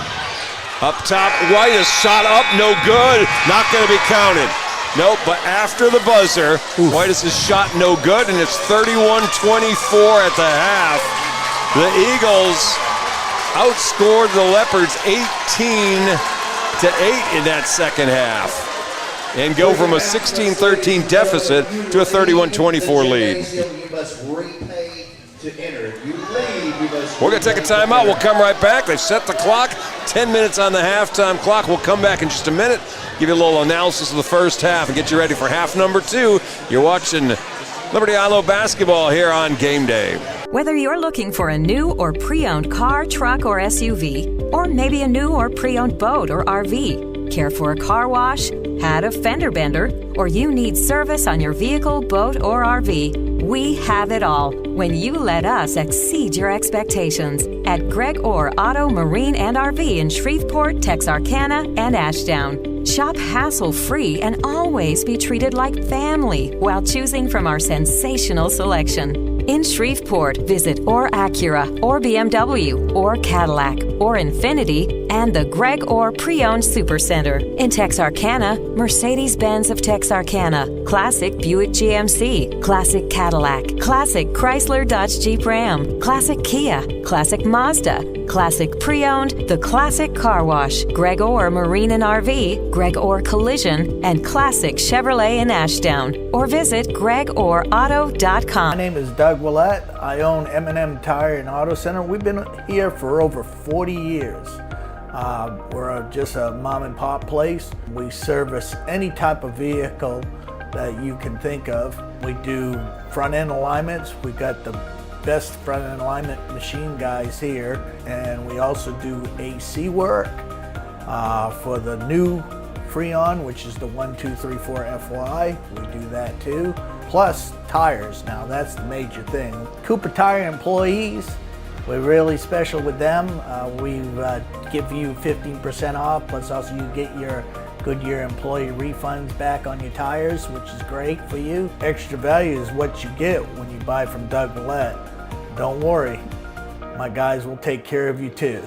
Up top, White is shot up, no good. Not going to be counted. Nope, but after the buzzer, White's is shot no good, and it's 31-24 at the half. The Eagles outscored the Leopards 18-8 in that second half and go from a 16-13 deficit to a 31-24 lead. We're going to take a timeout. We'll come right back. They've set the clock. 10 minutes on the halftime clock. We'll come back in just a minute, give you a little analysis of the first half, and get you ready for half number 2. You're watching Liberty-Eylau basketball here on Game Day. Whether you're looking for a new or pre-owned car, truck, or SUV, or maybe a new or pre-owned boat or RV, care for a car wash, had a fender bender, or you need service on your vehicle, boat, or RV, we have it all when you let us exceed your expectations at Greg Orr Auto, Marine, and RV in Shreveport, Texarkana, and Ashdown. Shop hassle-free and always be treated like family while choosing from our sensational selection. In Shreveport, visit Orr Acura, or BMW, or Cadillac, or Infiniti, and the Greg Orr Pre-Owned Supercenter. In Texarkana, Mercedes-Benz of Texarkana, Classic Buick GMC, Classic Cadillac, Classic Chrysler Dodge Jeep Ram, Classic Kia, Classic Mazda, Classic Pre-Owned, The Classic Car Wash, Greg Orr Marine and RV, Greg Orr Collision, and Classic Chevrolet in Ashdown. Or visit GregOrAuto.com. My name is Doug Willett. I own M&M Tire and Auto Center. We've been here for over 40 years. We're just a mom and pop place. We service any type of vehicle that you can think of. We do front end alignments. We've got the best front end alignment machine guys here, and we also do AC work for the new Freon, which is the 1234 FY. We do that too. Plus tires. Now that's the major thing. Cooper Tire employees, we're really special with them. We give you 15% off, plus also you get your Goodyear employee refunds back on your tires, which is great for you. Extra value is what you get when you buy from Doug Willett. Don't worry, my guys will take care of you too.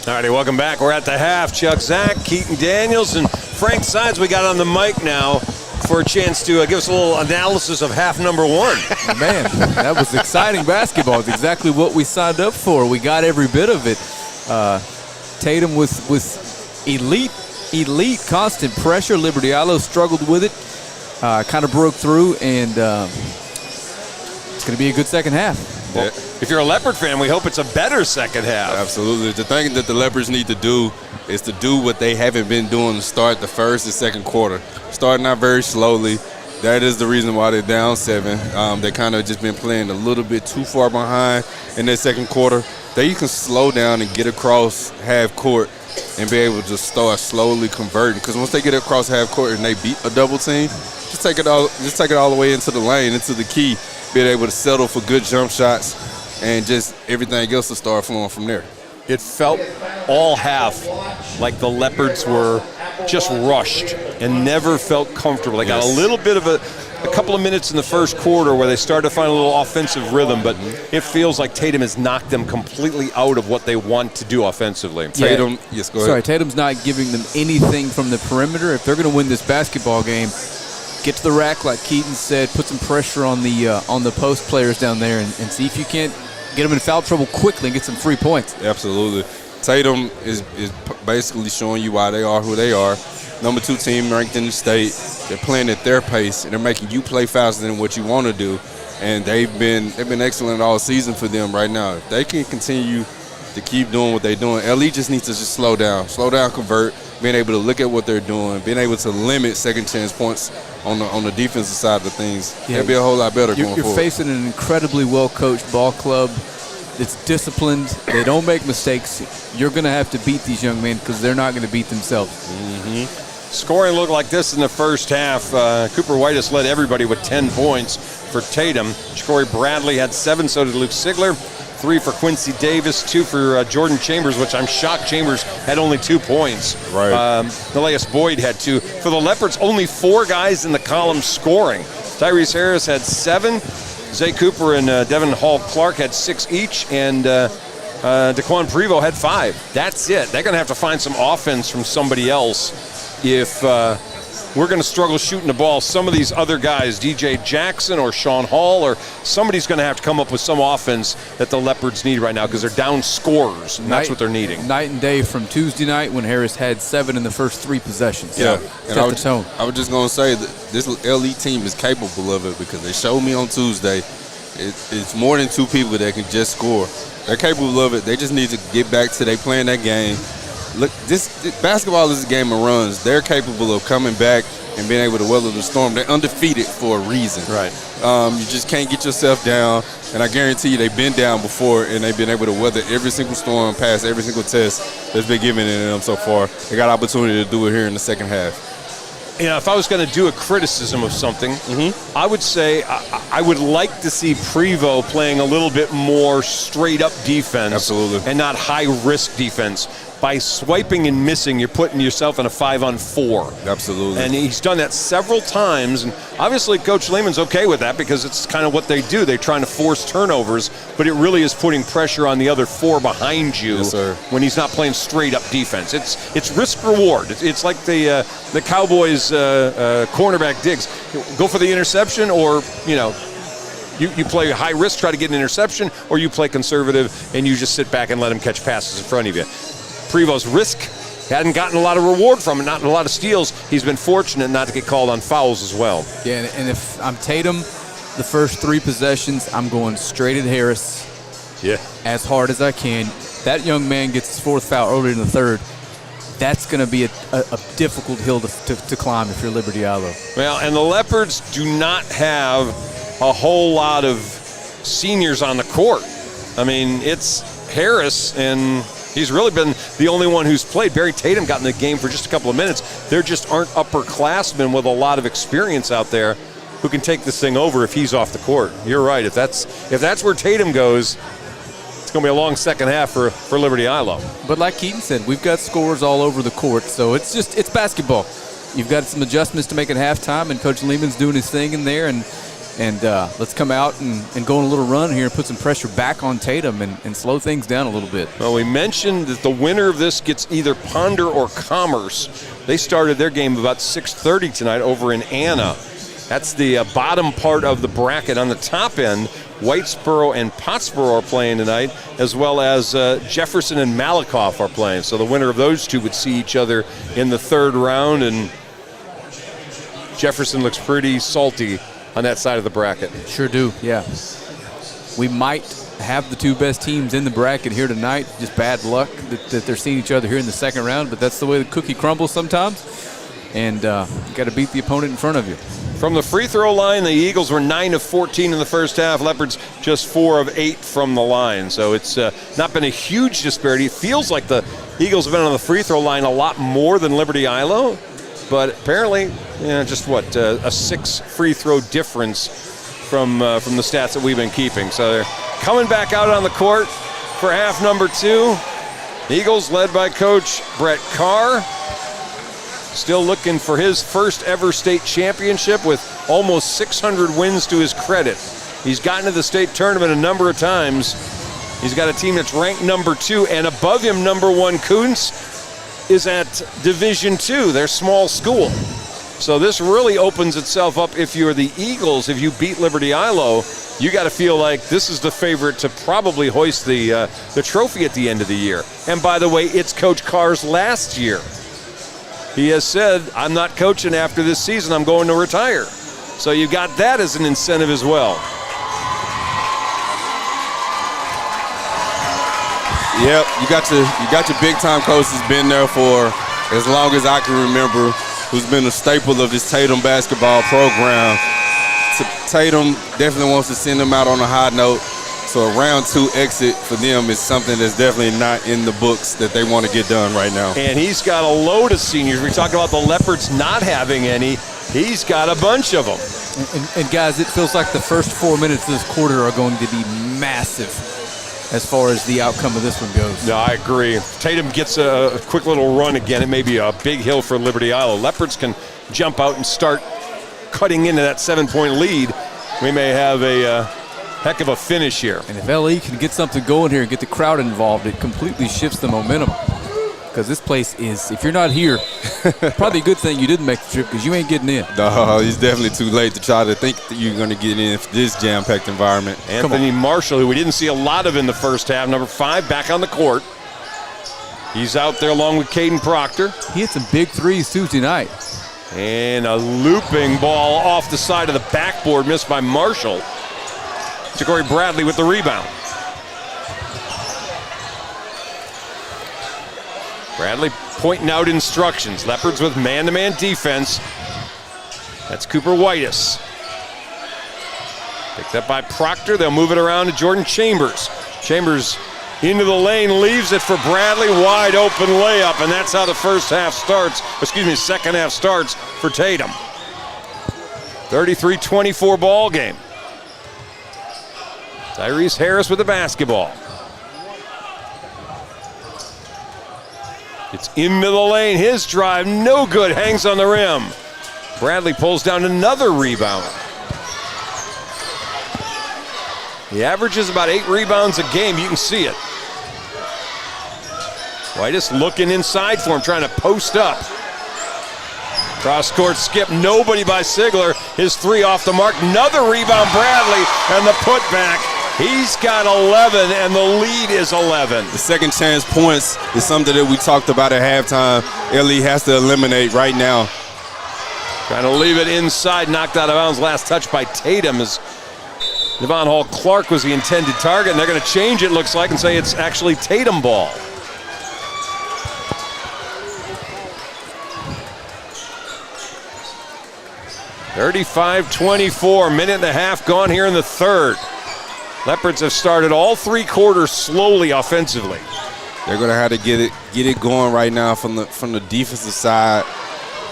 All righty, welcome back. We're at the half. Chuck Zach, Keaton Daniels, and Frank Sides. We got on the mic now for a chance to give us a little analysis of half number 1. Man, that was exciting basketball. It's exactly what we signed up for. We got every bit of it. Tatum with elite constant pressure. Liberty-Eylau struggled with it, kind of broke through, and it's going to be a good second half. Well, if you're a Leopard fan, we hope it's a better second half. Absolutely. The thing that the Leopards need to do is to do what they haven't been doing to start the first and second quarter. Starting out very slowly. That is the reason why they're down 7. They kind of just been playing a little bit too far behind in their second quarter. They can slow down and get across half court and be able to start slowly converting. Because once they get across half court and they beat a double team, just take it all the way into the lane, into the key, being able to settle for good jump shots, and just everything else to start flowing from there. It felt all half like the Leopards were just rushed and never felt comfortable. They got a little bit of a couple of minutes in the first quarter where they started to find a little offensive rhythm, but it feels like Tatum has knocked them completely out of what they want to do offensively. Tatum, go ahead. Sorry, Tatum's not giving them anything from the perimeter. If they're going to win this basketball game, get to the rack like Keaton said, put some pressure on the post players down there, and see if you can't get them in foul trouble quickly and get some free points. Absolutely. Tatum is basically showing you why they are who they are. Number 2 team ranked in the state. They're playing at their pace, and they're making you play faster than what you want to do. And they've been excellent all season for them right now. If they can continue to keep doing what they're doing, LE just needs to just slow down, convert, being able to look at what they're doing, being able to limit second chance points on the defensive side of things. Yeah. They'll be a whole lot better going forward. You're facing an incredibly well-coached ball club. It's disciplined. They don't make mistakes. You're going to have to beat these young men because they're not going to beat themselves. Mm-hmm. Scoring looked like this in the first half. Cooper Whitus led everybody with 10 points for Tatum. Corey Bradley had 7, so did Luke Sigler. 3 for Quincy Davis, 2 for Jordan Chambers, which I'm shocked Chambers had only 2 points. Right. Elias Boyd had 2. For the Leopards, only 4 guys in the column scoring. Tyrese Harris had 7. Zay Cooper and Devin Hall-Clark had 6 each, and Daquan Prevost had 5. That's it. They're going to have to find some offense from somebody else if we're going to struggle shooting the ball. Some of these other guys, DJ Jackson or Sean Hall, or somebody's going to have to come up with some offense that the Leopards need right now because they're down scorers, and that's what they're needing. Night and day from Tuesday night when Harris had 7 in the first 3 possessions. Yeah, and I was just going to say that this LE team is capable of it because they showed me on Tuesday it's more than 2 people that can just score. They're capable of it. They just need to get back to they playing that game. Look, this basketball is a game of runs. They're capable of coming back and being able to weather the storm. They're undefeated for a reason. Right. You just can't get yourself down, and I guarantee you they've been down before, and they've been able to weather every single storm, pass every single test that's been given to them so far. They got opportunity to do it here in the second half. You know, if I was going to do a criticism of something, I would say I would like to see Prevost playing a little bit more straight-up defense. Absolutely. And not high-risk defense. By swiping and missing, you're putting yourself in a 5-on-4. Absolutely. And he's done that several times, and obviously Coach Lehman's okay with that because it's kind of what they do. They're trying to force turnovers, but it really is putting pressure on the other 4 behind you when he's not playing straight-up defense. It's risk-reward. It's like the Cowboys cornerback Diggs. Go for the interception, or, you know, you play high risk, try to get an interception, or you play conservative and you just sit back and let him catch passes in front of you. Prevost risk hadn't gotten a lot of reward from it, not a lot of steals. He's been fortunate not to get called on fouls as well. Yeah, and if I'm Tatum, the first 3 possessions, I'm going straight at Harris. Yeah. As hard as I can. That young man gets his 4th foul early in the 3rd. That's going to be a difficult hill to climb if you're Liberty-Eylau. Well, and the Leopards do not have a whole lot of seniors on the court. I mean, it's Harris, and he's really been the only one who's played. Barry Tatum got in the game for just a couple of minutes. There just aren't upperclassmen with a lot of experience out there who can take this thing over if he's off the court. You're right. If that's where Tatum goes, it's going to be a long second half for Liberty-Eylau. But like Keaton said, we've got scores all over the court, so it's basketball. You've got some adjustments to make at halftime, and Coach Lehman's doing his thing in there, and let's come out and go on a little run here and put some pressure back on Tatum and slow things down a little bit. Well, we mentioned that the winner of this gets either Ponder or Commerce. They started their game about 6:30 tonight over in Anna. That's the bottom part of the bracket. On the top end, Whitesboro and Pottsboro are playing tonight, as well as Jefferson and Malakoff are playing. So the winner of those 2 would see each other in the 3rd round, and Jefferson looks pretty salty on that side of the bracket. Sure do, yeah. We might have the 2 best teams in the bracket here tonight. Just bad luck that they're seeing each other here in the 2nd round, but that's the way the cookie crumbles sometimes. And you got to beat the opponent in front of you. From the free throw line, the Eagles were 9 of 14 in the first half. Leopards just 4 of 8 from the line. So it's not been a huge disparity. It feels like the Eagles have been on the free throw line a lot more than Liberty-Eylau. But apparently, just a 6 free throw difference from the stats that we've been keeping. So they're coming back out on the court for half number 2. Eagles led by Coach Brett Carr. Still looking for his first ever state championship with almost 600 wins to his credit. He's gotten to the state tournament a number of times. He's got a team that's ranked number 2, and above him, number 1 Kuntz is at Division II, their small school. So this really opens itself up. If you're the Eagles, if you beat Liberty-Eylau, you got to feel like this is the favorite to probably hoist the trophy at the end of the year. And by the way, it's Coach Carr's last year. He has said, I'm not coaching after this season, I'm going to retire. So you've got that as an incentive as well. Yep, you got your big time coach who's been there for as long as I can remember, who's been a staple of this Tatum basketball program. Tatum definitely wants to send them out on a high note. So a round 2 exit for them is something that's definitely not in the books that they want to get done right now. And he's got a load of seniors. We talked about the Leopards not having any. He's got a bunch of them. And guys, it feels like the first 4 minutes of this quarter are going to be massive as far as the outcome of this one goes. No, I agree. Tatum gets a quick little run again. It may be a big hill for Liberty-Eylau. Leopards can jump out and start cutting into that 7-point lead. We may have a heck of a finish here. And if LE can get something going here and get the crowd involved, it completely shifts the momentum. Because this place is, if you're not here, probably a good thing you didn't make the trip because you ain't getting in. No, it's definitely too late to try to think that you're going to get in this jam-packed environment. Anthony Marshall, who we didn't see a lot of in the first half, number 5, back on the court. He's out there along with Caden Proctor. He hit some big threes Tuesday night. And a looping ball off the side of the backboard, missed by Marshall. Ja'Cory Bradley with the rebound. Bradley pointing out instructions. Leopards with man-to-man defense. That's Cooper Whitus. Picked up by Proctor. They'll move it around to Jordan Chambers. Chambers into the lane, leaves it for Bradley. Wide open layup, and that's how the second half starts for Tatum. 33-24 ball game. Tyrese Harris with the basketball. It's into the lane. His drive, no good, hangs on the rim. Bradley pulls down another rebound. He averages about 8 rebounds a game. You can see it. Whitus looking inside for him, trying to post up. Cross-court skip, nobody by Sigler. His 3 off the mark. Another rebound, Bradley, and the putback. He's got 11, and the lead is 11. The second chance points is something that we talked about at halftime. LE has to eliminate right now. Trying to leave it inside, knocked out of bounds. Last touch by Tatum as Devon Hall-Clark was the intended target, and they're going to change it, looks like, and say it's actually Tatum ball. (35-24), minute and a half gone here in the third. Leopards have started all 3 quarters slowly offensively. They're going to have to get it going right now from the defensive side.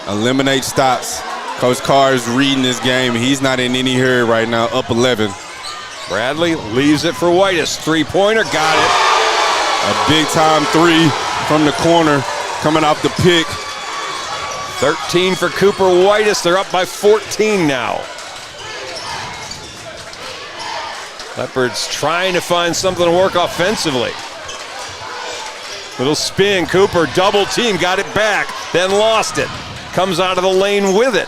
Eliminate stops. Coach Carr is reading this game. He's not in any hurry right now, up 11. Bradley leaves it for Whitus. 3-pointer, got it. A big-time 3 from the corner coming off the pick. 13 for Cooper Whitus. They're up by 14 now. Leopards trying to find something to work offensively. Little spin, Cooper double team, got it back, then lost it. Comes out of the lane with it.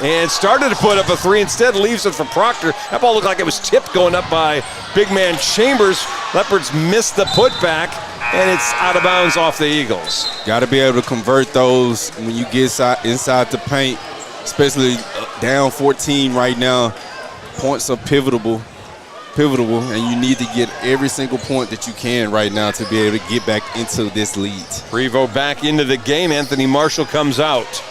And started to put up a 3, instead leaves it for Proctor. That ball looked like it was tipped going up by big man Chambers. Leopards missed the putback, and it's out of bounds off the Eagles. Got to be able to convert those when you get inside the paint, especially down 14 right now. Points are pivotal, and you need to get every single point that you can right now to be able to get back into this lead. Prevost back into the game. Anthony Marshall comes out.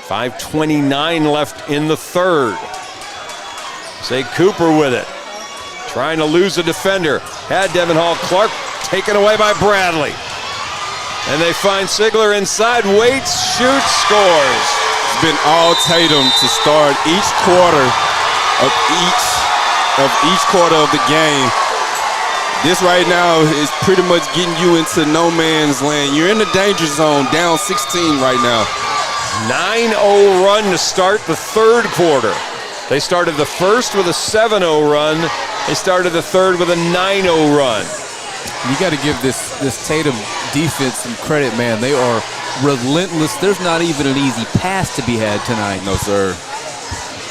5:29 left in the third. Say Cooper with it. Trying to lose a defender. Had Devon Hall-Clark taken away by Bradley. And they find Sigler inside. Waits, shoots, scores. It's been all Tatum to start each quarter of each quarter of the game. This right now is pretty much getting you into no man's land. You're in the danger zone, down 16 right now. 9-0 run to start the third quarter. They started the first with a 7-0 run. They started the third with a 9-0 run. You got to give this Tatum defense some credit, man. They are relentless. There's not even an easy pass to be had tonight. No, sir.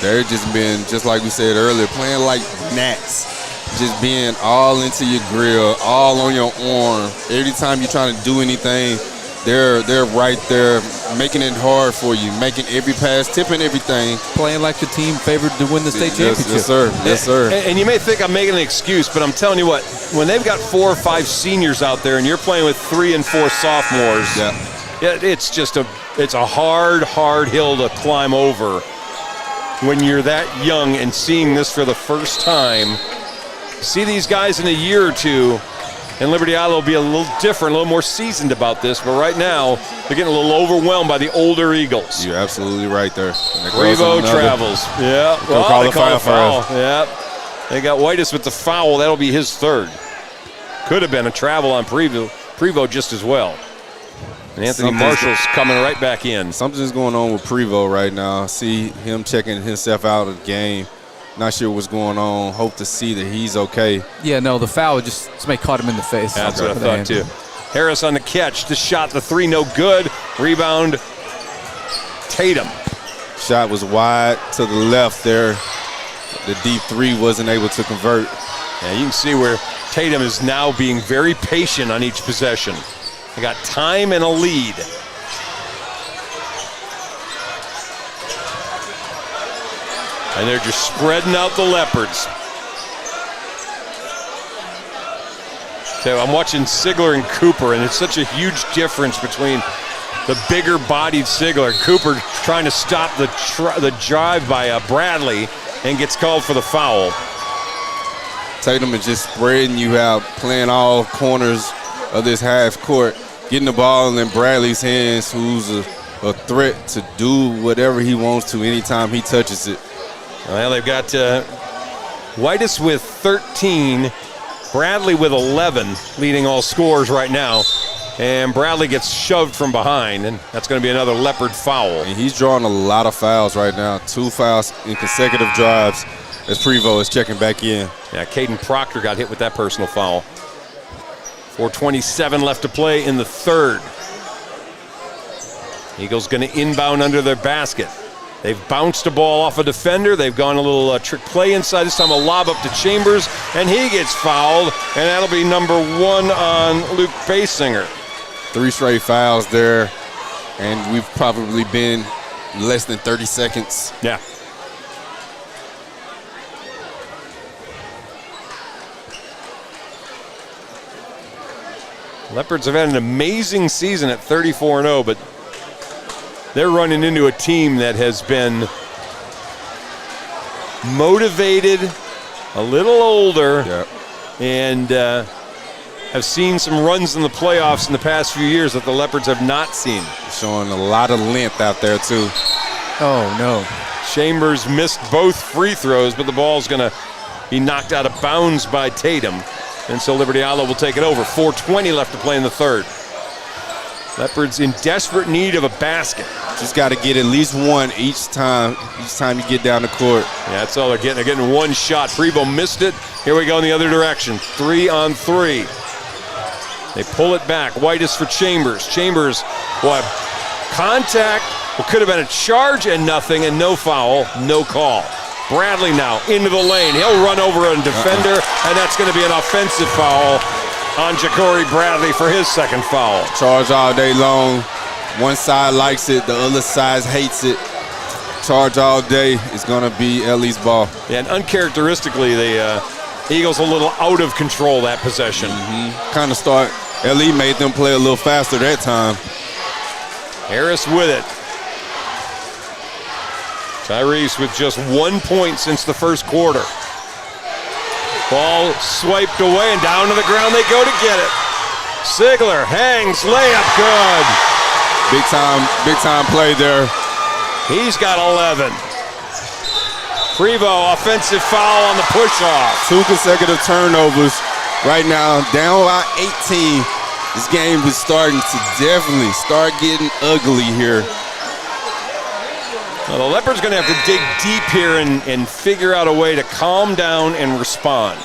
They're just been, just like we said earlier, playing like gnats. Just being all into your grill, all on your arm. Every time you're trying to do anything, they're right there, making it hard for you, making every pass, tipping everything. Playing like the team favored to win the state championship. Yes, sir. Yes, sir. And you may think I'm making an excuse, but I'm telling you what, when they've got 4 or 5 seniors out there and you're playing with 3 and 4 sophomores, it's just it's a hard hill to climb over when you're that young and seeing this for the first time. See these guys in a year or two, and Liberty-Eylau will be a little different, a little more seasoned about this, but right now they're getting a little overwhelmed by the older Eagles. You're absolutely right there. Prevost travels. Yeah. They call the foul. Yeah. They got Whitus with the foul. That'll be his 3rd. Could have been a travel on Prevost just as well. And Anthony Marshall's coming right back in. Something's going on with Prevost right now. See him checking himself out of the game. Not sure what's going on. Hope to see that he's okay. Yeah, no, the foul just somebody caught him in the face. That's what I thought too. Harris on the catch. The shot, the 3, no good. Rebound, Tatum. Shot was wide to the left there. The deep 3 wasn't able to convert. Yeah, you can see where Tatum is now being very patient on each possession. They got time and a lead. And they're just spreading out the Leopards. So I'm watching Sigler and Cooper, and it's such a huge difference between the bigger-bodied Sigler. Cooper trying to stop the drive by Bradley and gets called for the foul. Tatum is just spreading you out, playing all corners of this half court, getting the ball in Bradley's hands, who's a threat to do whatever he wants to anytime he touches it. Well, they've got Whitus with 13, Bradley with 11, leading all scorers right now. And Bradley gets shoved from behind, and that's going to be another Leopard foul. And he's drawing a lot of fouls right now. 2 fouls in consecutive drives as Prevost is checking back in. Yeah, Caden Proctor got hit with that personal foul. 4:27 left to play in the 3rd. Eagles going to inbound under their basket. They've bounced a ball off a defender. They've gone a little trick play inside. This time a lob up to Chambers, and he gets fouled, and that'll be number 1 on Luke Basinger. 3 straight fouls there, and we've probably been less than 30 seconds. Yeah. Leopards have had an amazing season at 34-0, but they're running into a team that has been motivated, a little older, and have seen some runs in the playoffs in the past few years that the Leopards have not seen. Showing a lot of length out there, too. Oh, no. Chambers missed both free throws, but the ball's going to be knocked out of bounds by Tatum. And so Liberty-Eylau will take it over. 4:20 left to play in the 3rd. Leopards in desperate need of a basket. Just got to get at least one each time you get down the court. Yeah, that's all they're getting. They're getting 1 shot. Prevost missed it. Here we go in the other direction. 3-on-3. They pull it back. Whitus for Chambers. Chambers, boy, contact. What could have been a charge and nothing, and no foul, no call. Bradley now into the lane. He'll run over a defender, and that's going to be an offensive foul on Ja'Cory Bradley for his 2nd foul. Charge all day long. One side likes it, the other side hates it. Charge all day. It's going to be LE's ball. Yeah, and uncharacteristically, the Eagles a little out of control that possession. Kind of start. LE made them play a little faster that time. Harris with it. Tyrese with just 1 point since the 1st quarter. Ball swiped away and down to the ground they go to get it. Sigler hangs, layup good. Big time play there. He's got 11. Prevost offensive foul on the push-off. 2 consecutive turnovers. Right now, down by 18. This game is starting to definitely start getting ugly here. Well, the Leopards going to have to dig deep here and figure out a way to calm down and respond.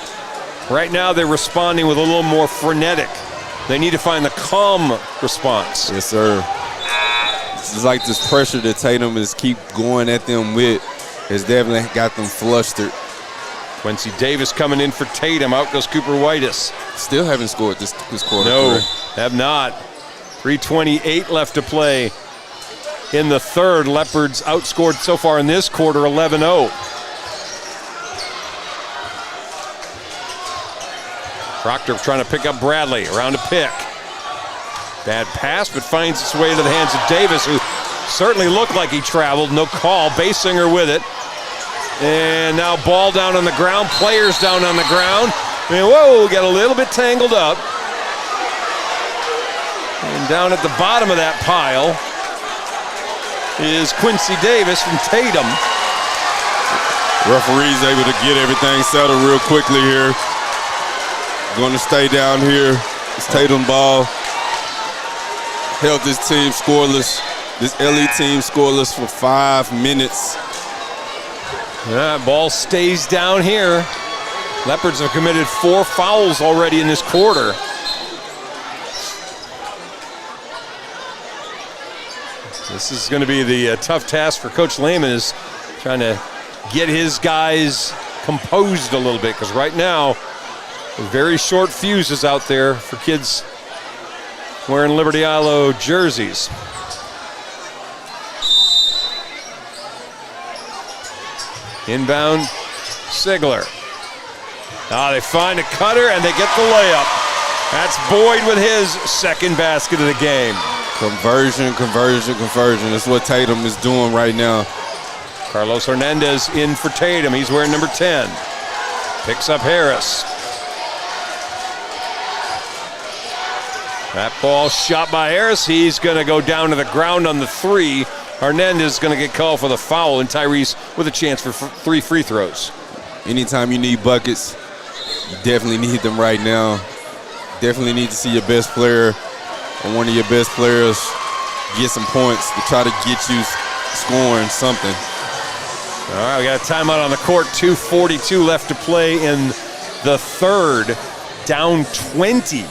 Right now, they're responding with a little more frenetic. They need to find the calm response. Yes, sir. It's like this pressure that Tatum is keep going at them with has definitely got them flustered. Quincy Davis coming in for Tatum. Out goes Cooper Whitus. Still haven't scored this quarter. No, have not. 3:28 left to play in the third. Leopards outscored so far in this quarter 11-0. Proctor trying to pick up Bradley. Around to pick. Bad pass, but finds its way into the hands of Davis, who certainly looked like he traveled. No call. Basinger with it. And now ball down on the ground. Players down on the ground. And whoa, got a little bit tangled up. And down at the bottom of that pile is Quincy Davis from Tatum. Referee's able to get everything settled real quickly here. Going to stay down here. It's Tatum ball. Held this team scoreless, this LE team scoreless for 5 minutes. That ball stays down here. Leopards have committed 4 fouls already in this quarter. This is going to be the tough task for Coach Lehman, is trying to get his guys composed a little bit, because right now, very short fuses out there for kids wearing Liberty-Eylau jerseys. Inbound, Sigler. They find a cutter and they get the layup. That's Boyd with his second basket of the game. Conversion, conversion, conversion. That's what Tatum is doing right now. Carlos Hernandez in for Tatum. He's wearing number 10. Picks up Harris. That ball shot by Harris. He's going to go down to the ground on the 3. Hernandez is going to get called for the foul, and Tyrese with a chance for 3 free throws. Anytime you need buckets, you definitely need them right now. Definitely need to see your best player or one of your best players get some points to try to get you scoring something. All right, we got a timeout on the court. 2:42 left to play in the third. Down 20.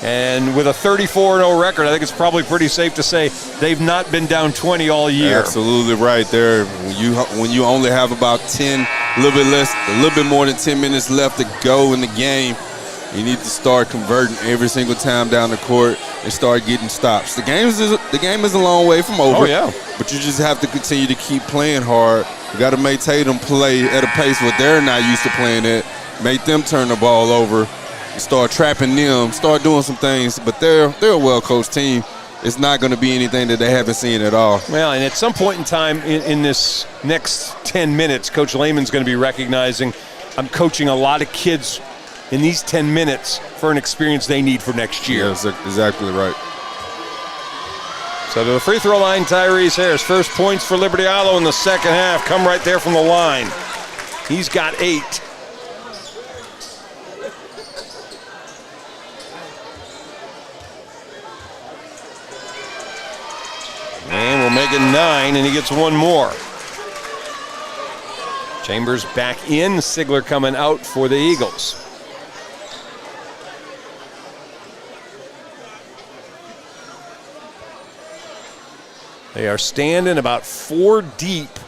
And with a 34-0 record, I think it's probably pretty safe to say they've not been down 20 all year. Absolutely right there. When you only have about 10, a little bit more than 10 minutes left to go in the game, you need to start converting every single time down the court and start getting stops. The game is a long way from over. Oh, yeah. But you just have to continue to keep playing hard. You got to make Tatum play at a pace what they're not used to playing at. Make them turn the ball over. Start trapping them, start doing some things, but they're a well-coached team. It's not going to be anything that they haven't seen at all. Well, and at some point in time in this next 10 minutes, Coach Lehman's going to be recognizing I'm coaching a lot of kids in these 10 minutes for an experience they need for next year. Yeah, that's exactly right. So to the free throw line, Tyrese Harris. First points for Liberty-Eylau in the second half. Come right there from the line. He's got 8. And we'll make it 9, and he gets 1 more. Chambers back in. Sigler coming out for the Eagles. They are standing about 4 deep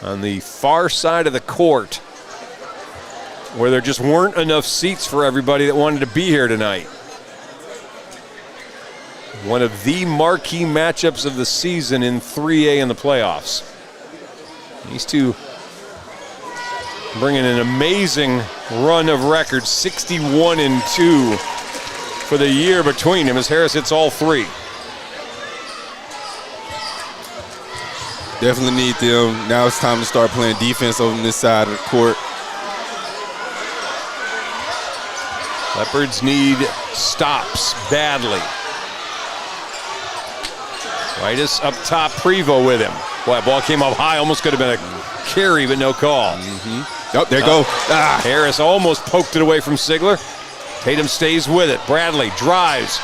on the far side of the court, where there just weren't enough seats for everybody that wanted to be here tonight. One of the marquee matchups of the season in 3A in the playoffs. These two bringing an amazing run of records, 61-2 for the year between them as Harris hits all 3. Definitely need them. Now it's time to start playing defense on this side of the court. Leopards need stops badly. Whitus up top, Prevost with him. Boy, that ball came up high, almost could have been a carry, but no call. Oh, there you go. Harris almost poked it away from Sigler. Tatum stays with it. Bradley drives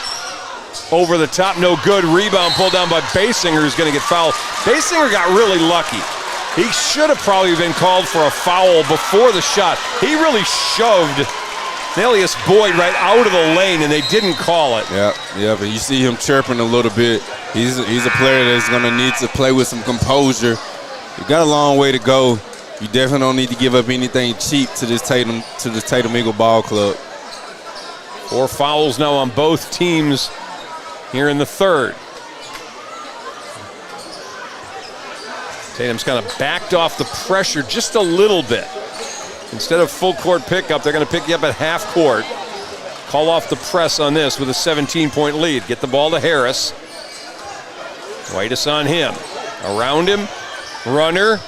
over the top, no good. Rebound pulled down by Basinger, who's going to get fouled. Basinger got really lucky. He should have probably been called for a foul before the shot. He really shoved Nelius Boyd right out of the lane, and they didn't call it. Yeah, but you see him chirping a little bit. He's a player that's going to need to play with some composure. You got a long way to go. You definitely don't need to give up anything cheap to this Tatum Eagle Ball Club. 4 fouls now on both teams here in the third. Tatum's kind of backed off the pressure just a little bit. Instead of full court pickup, they're going to pick you up at half court. Call off the press on this with a 17-point lead. Get the ball to Harris. Whitus on him. Around him. Runner.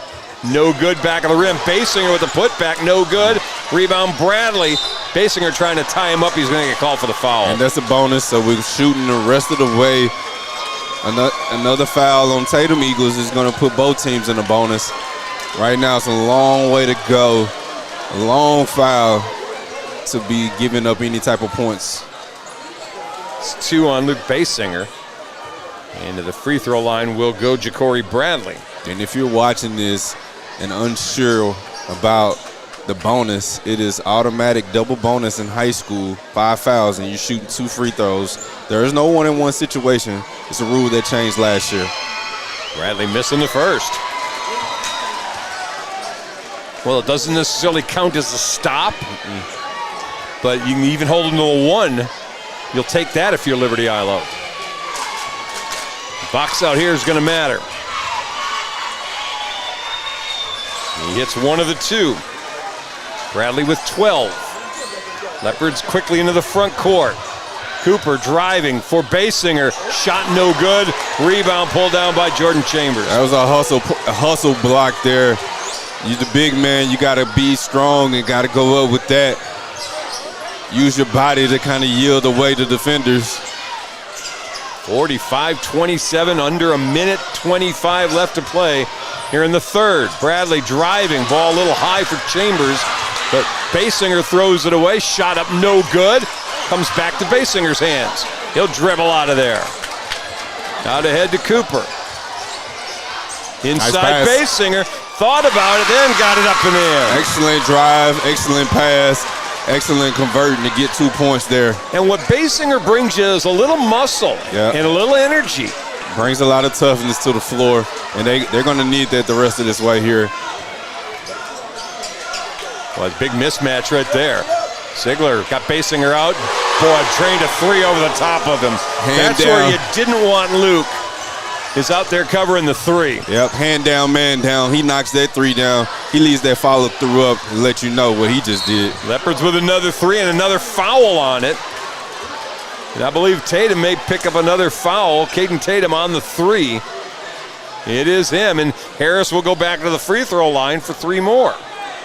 No good. Back of the rim. Basinger with the putback. No good. Rebound Bradley. Basinger trying to tie him up. He's going to get called for the foul. And that's a bonus, so we're shooting the rest of the way. Another foul on Tatum Eagles is going to put both teams in a bonus. Right now, it's a long way to go. A long foul to be giving up any type of points. It's 2 on Luke Basinger. And to the free throw line will go Ja'Cory Bradley. And if you're watching this and unsure about the bonus, it is automatic double bonus in high school, 5 fouls, and you're shooting 2 free throws. There is no one-on-one situation. It's a rule that changed last year. Bradley missing the first. Well, it doesn't necessarily count as a stop, but you can even hold him to a 1. You'll take that if you're Liberty-Eylau. Box out here is going to matter. He hits 1 of the 2. Bradley with 12. Leopards quickly into the front court. Cooper driving for Basinger. Shot no good. Rebound pulled down by Jordan Chambers. That was a hustle block there. You're the big man. You got to be strong and got to go up with that. Use your body to kind of yield away to defenders. 45-27, under a minute 25 left to play here in the third. Bradley driving, ball a little high for Chambers, but Basinger throws it away. Shot up no good. Comes back to Basinger's hands. He'll dribble out of there. Out ahead to Cooper. Inside nice Basinger. Thought about it, then got it up in the air. Excellent drive, excellent pass, excellent converting to get 2 points there. And what Basinger brings you is a little muscle and a little energy. Brings a lot of toughness to the floor, and they're going to need that the rest of this way here. Well, a big mismatch right there. Sigler got Basinger out. Boy, trained a 3 over the top of him. That's down. where you didn't want Luke. Is out there covering the 3. Yep, hand down, man down. He knocks that 3 down. He leaves that follow through up and let you know what he just did. Leopards with another 3 and another foul on it. And I believe Tatum may pick up another foul. Caden Tatum on the 3. It is him, and Harris will go back to the free throw line for 3 more.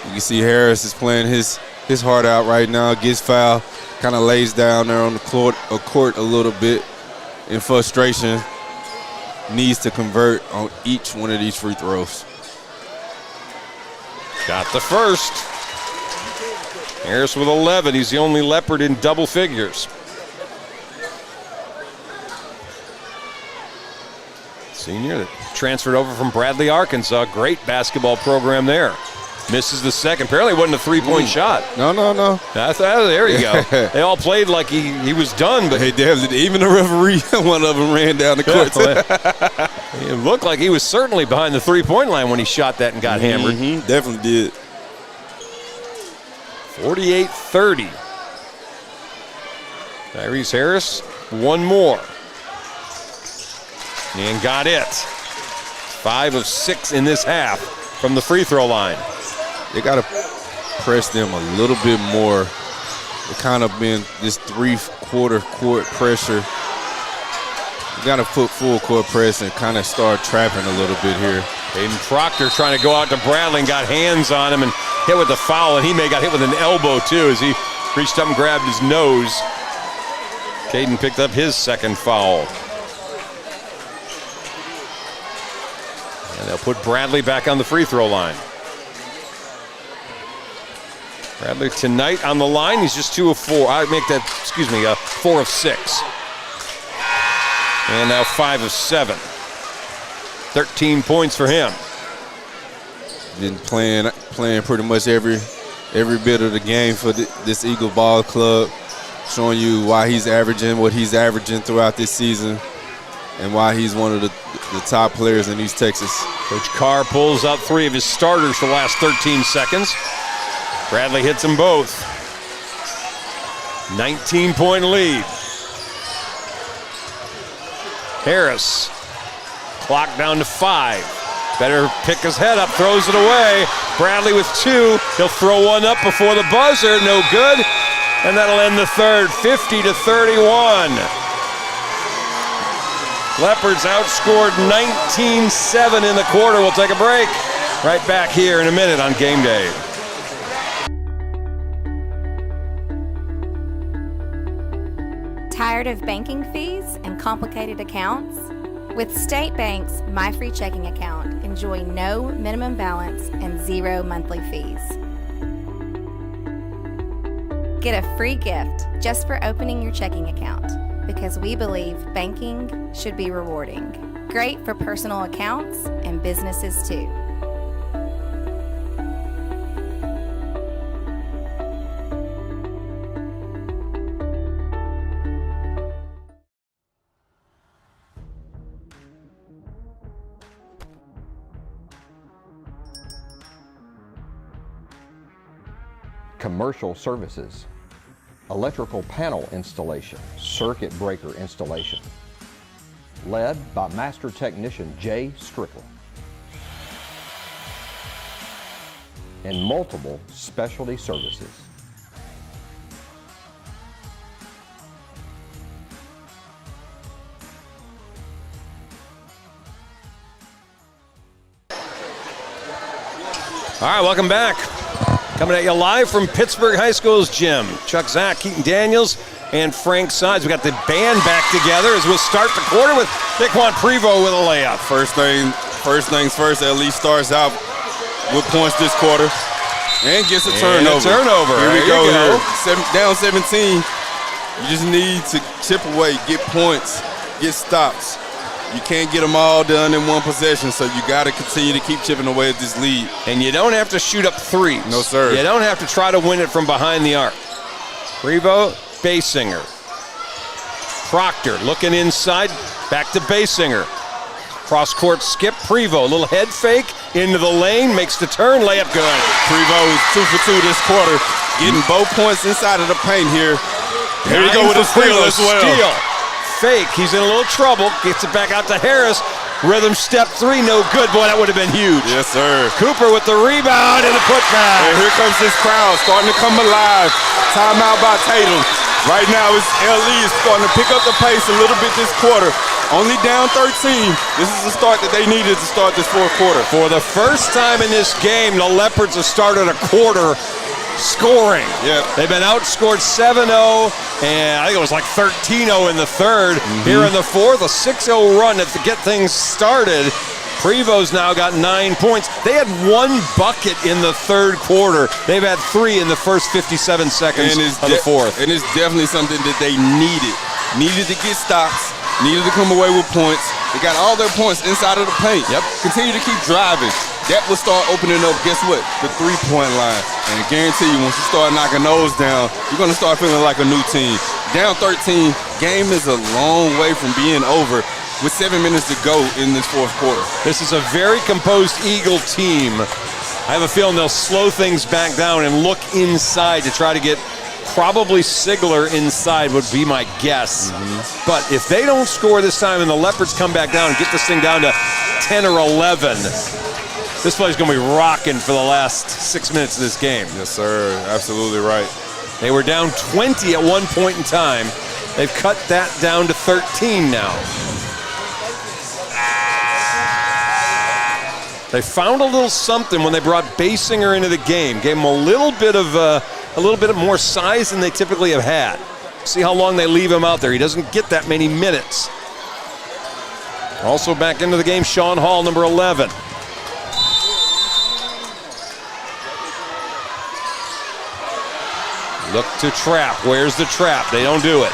You can see Harris is playing his heart out right now. Gets fouled, kind of lays down there on the court a little bit in frustration. Needs to convert on each one of these free throws. Got the first. Harris with 11. He's the only Leopard in double figures. Senior that transferred over from Bradley, Arkansas. Great basketball program there. Misses the second. Apparently it wasn't a 3-point shot. No. There you go. They all played like he was done, but even the referee, one of them ran down the court. It looked like he was certainly behind the 3-point line when he shot that and got hammered. Definitely did. 48-30. Tyrese Harris, 1 more. And got it. 5 of 6 in this half from the free throw line. They got to press them a little bit more. It kind of been this 3/4 court pressure. You got to put full court press and kind of start trapping a little bit here. Aiden Proctor trying to go out to Bradley and got hands on him and hit with the foul, and he may got hit with an elbow too as he reached up and grabbed his nose. Caden picked up his second foul. And they'll put Bradley back on the free throw line. Bradley tonight on the line, he's just 2 of 4. I make that, 4 of 6. And now 5 of 7. 13 points for him. Been playing pretty much every bit of the game for this Eagle Ball Club, showing you why he's averaging what he's averaging throughout this season. and why he's one of the top players in East Texas. Coach Carr pulls out 3 of his starters for the last 13 seconds. Bradley hits them both. 19-point lead. Harris, clock down to 5. Better pick his head up, throws it away. Bradley with 2. He'll throw one up before the buzzer, no good. And that'll end the third, 50-31. Leopards outscored 19-7 in the quarter. We'll take a break. Right back here in a minute on Game Day. Tired of banking fees and complicated accounts? With State Bank's My Free Checking Account, enjoy no minimum balance and 0 monthly fees. Get a free gift just for opening your checking account, because we believe banking should be rewarding. Great for personal accounts and businesses too. Commercial services, electrical panel installation, circuit breaker installation, led by Master Technician Jay Strickland, and multiple specialty services. All right, welcome back. Coming at you live from Pittsburg High School's gym. Chuck Zach, Keaton Daniels, and Frank Sides. We got the band back together as we'll start the quarter with Daquan Prevost with a layup. First things first, at least starts out with points this quarter and gets a turnover. Here we go. Down 17. You just need to chip away, get points, get stops. You can't get them all done in one possession, so you got to continue to keep chipping away at this lead. And you don't have to shoot up threes. No, sir. You don't have to try to win it from behind the arc. Prevost, Basinger. Proctor looking inside, back to Basinger. Cross-court skip, Prevost, little head fake, into the lane, makes the turn, layup good. Prevost is 2 for 2 this quarter, getting both points inside of the paint here. Here we go with a steal as well. Steal. Fake, he's in a little trouble, gets it back out to Harris. Rhythm step 3, no good. Boy, that would have been huge. Yes, sir. Cooper with the rebound and the putback. And here comes this crowd starting to come alive. Timeout by Tatum. Right now, LE is starting to pick up the pace a little bit this quarter. Only down 13. This is the start that they needed to start this fourth quarter. For the first time in this game, the Leopards have started a quarter scoring. Yep. They've been outscored 7-0, and I think it was like 13-0 in the third. Here in the fourth, a 6-0 run to get things started. Prevost now got 9 points. They had 1 bucket in the third quarter. They've had 3 in the first 57 seconds of the fourth. And it's definitely something that they needed. Needed to get stops, needed to come away with points. They got all their points inside of the paint. Yep. Continue to keep driving. That will start opening up, guess what? The three-point line. And I guarantee you, once you start knocking those down, you're going to start feeling like a new team. Down 13, game is a long way from being over with 7 minutes to go in this fourth quarter. This is a very composed Eagle team. I have a feeling they'll slow things back down and look inside to try to get probably Sigler inside would be my guess. But if they don't score this time and the Leopards come back down and get this thing down to 10 or 11, this play's going to be rocking for the last 6 minutes of this game. Yes, sir. Absolutely right. They were down 20 at one point in time. They've cut that down to 13 now. They found a little something when they brought Basinger into the game. Gave him a little bit of more size than they typically have had. See how long they leave him out there. He doesn't get that many minutes. Also back into the game, Sean Hall, number 11. Look to trap. Where's the trap? They don't do it.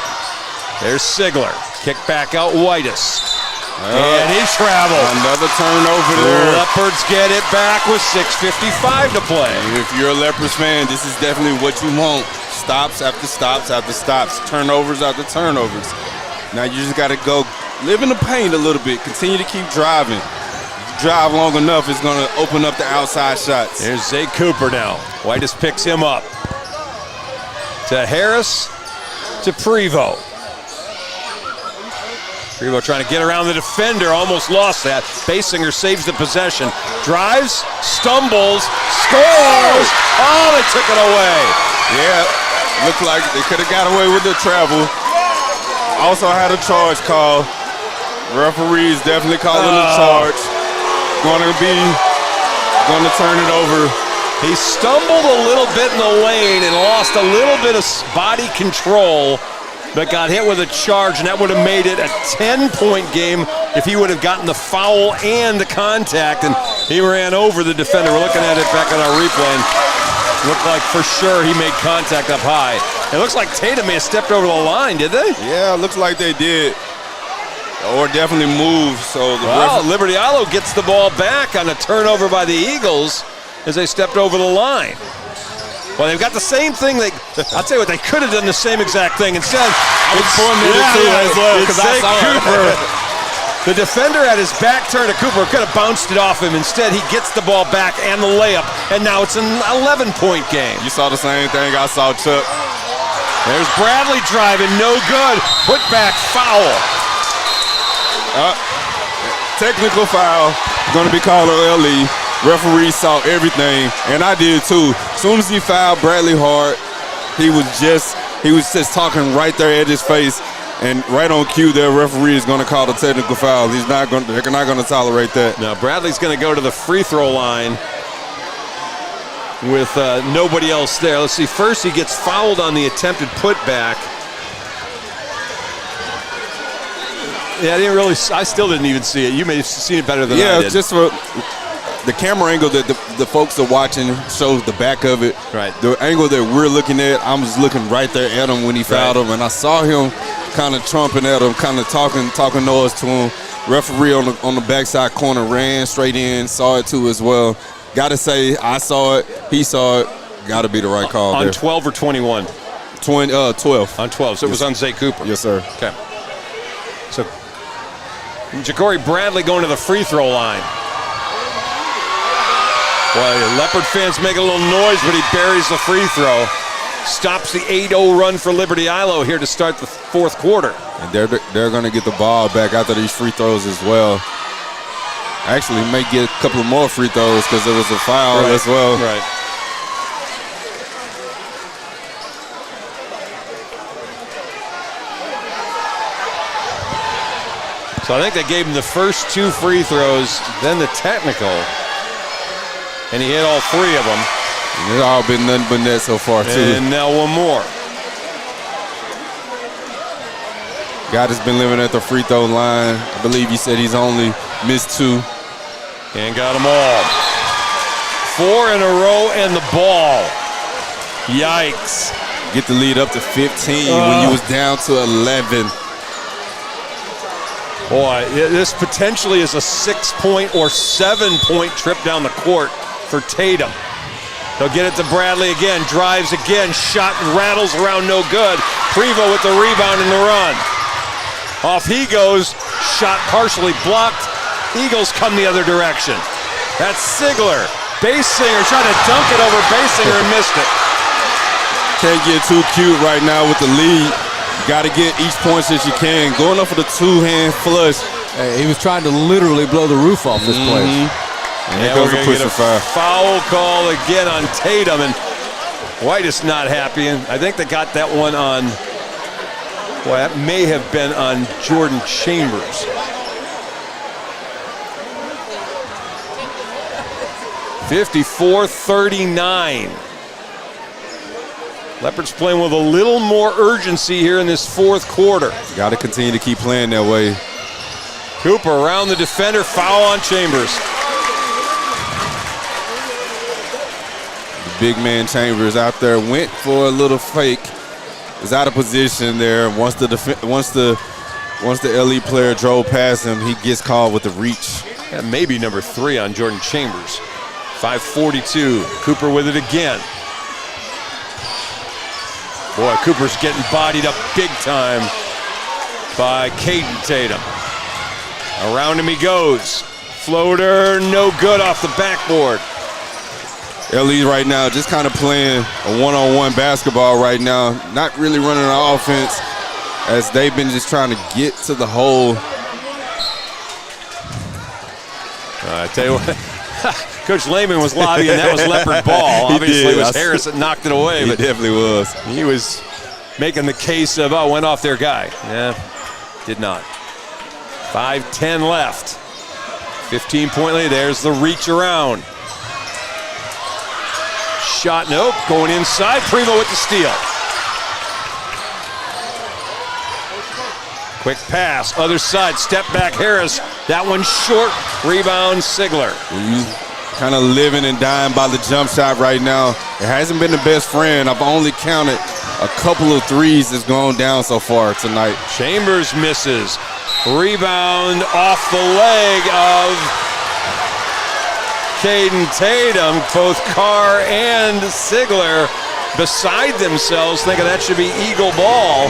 There's Sigler. Kick back out Whitus. And he traveled. Another turnover there. Leopards get it back with 6:55 to play. And if you're a Leopards fan, this is definitely what you want. Stops after stops after stops. Turnovers after turnovers. Now you just got to go live in the paint a little bit. Continue to keep driving. Drive long enough, it's going to open up the outside shots. There's Zay Cooper now. Whitus picks him up. To Harris, to Prevost. Prevost trying to get around the defender, almost lost that. Basinger saves the possession. Drives, stumbles, scores! Oh, they took it away. Yeah, looked like they could have got away with the travel. Also had a charge call. Referees definitely calling the charge. Going to turn it over. He stumbled a little bit in the lane and lost a little bit of body control, but got hit with a charge, and that would have made it a 10-point game if he would have gotten the foul and the contact, and he ran over the defender. We're looking at it back on our replay, and looked like for sure he made contact up high. It looks like Tatum may have stepped over the line, did they? Yeah, it looks like they did. Or definitely moved. So the Liberty-Eylau gets the ball back on a turnover by the Eagles as they stepped over the line. Well, they've got the same thing. I'll tell you what, they could have done the same exact thing. Instead, I was pointing at it too as well because I saw Cooper. The defender had his back turned to Cooper, could have bounced it off him. Instead, he gets the ball back and the layup, and now it's an 11-point game. You saw the same thing I saw, Chuck. There's Bradley driving, no good. Put back, foul. Technical foul, going to be called on LE. Referee saw everything, and I did too. As soon as he fouled Bradley hard, he was just talking right there at his face, and right on cue, their referee is going to call the technical foul. They're not going to tolerate that. Now Bradley's going to go to the free throw line with nobody else there. Let's see. First, he gets fouled on the attempted putback. Yeah, I still didn't even see it. You may have seen it better than I did. Yeah, just for the camera angle that the folks are watching shows the back of it. Right. The angle that we're looking at, I'm just looking right there at him when he fouled him, and I saw him kind of trumping at him, kind of talking noise to him. Referee on the backside corner ran straight in, saw it too as well. Got to say, I saw it, he saw it. Got to be the right call on there. 12 or 21? 12. On 12, so it was on Zay Cooper. Yes, sir. Okay. So Ja'Cory Bradley going to the free throw line. Well, Leopard fans make a little noise, but he buries the free throw. Stops the 8-0 run for Liberty-Eylau here to start the fourth quarter. And they're going to get the ball back after these free throws as well. Actually, may get a couple more free throws because there was a foul as well. Right. So I think they gave him the first two free throws, then the technical, and he hit all three of them. And it's all been nothing but net so far, too. And now one more. God has been living at the free throw line. I believe he said he's only missed 2. And got them all. 4 in a row and the ball. Yikes. Get the lead up to 15 when you was down to 11. Boy, this potentially is a 6-point or 7-point trip down the court for Tatum. They'll get it to Bradley again, drives again, shot rattles around, no good. Prevost with the rebound and the run. Off he goes, shot partially blocked. Eagles come the other direction. That's Sigler. Basinger trying to dunk it over Basinger and missed it. Can't get too cute right now with the lead. Got to get each point that you can. Going up for the two-hand flush. Hey, he was trying to literally blow the roof off this place. And here goes the pusher foul. Foul call again on Tatum, and White is not happy. And I think they got that one on, well, that may have been on Jordan Chambers. 54-39. Leopards playing with a little more urgency here in this fourth quarter. Got to continue to keep playing that way. Cooper around the defender, foul on Chambers. The big man Chambers out there went for a little fake. Is out of position there. Once the LE player drove past him, he gets called with the reach. That may be number 3 on Jordan Chambers. 5:42. Cooper with it again. Boy, Cooper's getting bodied up big time by Caden Tatum. Around him he goes. Floater, no good off the backboard. LE right now just kind of playing a one-on-one basketball right now. Not really running an offense as they've been just trying to get to the hole. I tell you what, Coach Lehman was lobbying. That was Leopard ball. Obviously, it was Harris that knocked it away. He but definitely was. He was making the case of, oh, went off their guy. Yeah, did not. 5:10 left. 15-point lead. There's the reach around. Shot, nope. Going inside. Primo with the steal. Quick pass. Other side. Step back Harris. That one short. Rebound Sigler. Kind of living and dying by the jump shot right now. It hasn't been the best friend. I've only counted a couple of threes that's gone down so far tonight. Chambers misses. Rebound off the leg of Caden Tatum. Both Carr and Sigler beside themselves, thinking that should be Eagle ball.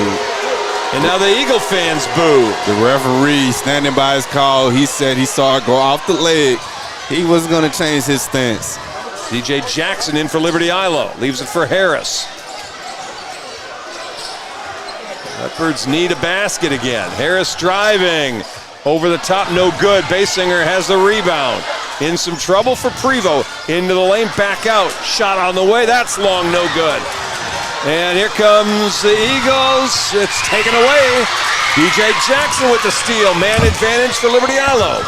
And now the Eagle fans boo. The referee standing by his call, he said he saw it go off the leg. He wasn't going to change his stance. DJ Jackson in for Liberty-Eylau. Leaves it for Harris. Leopards need a basket again. Harris driving. Over the top, no good. Basinger has the rebound. In some trouble for Prevost. Into the lane, back out. Shot on the way. That's long, no good. And here comes the Eagles. It's taken away. DJ Jackson with the steal. Man advantage for Liberty-Eylau.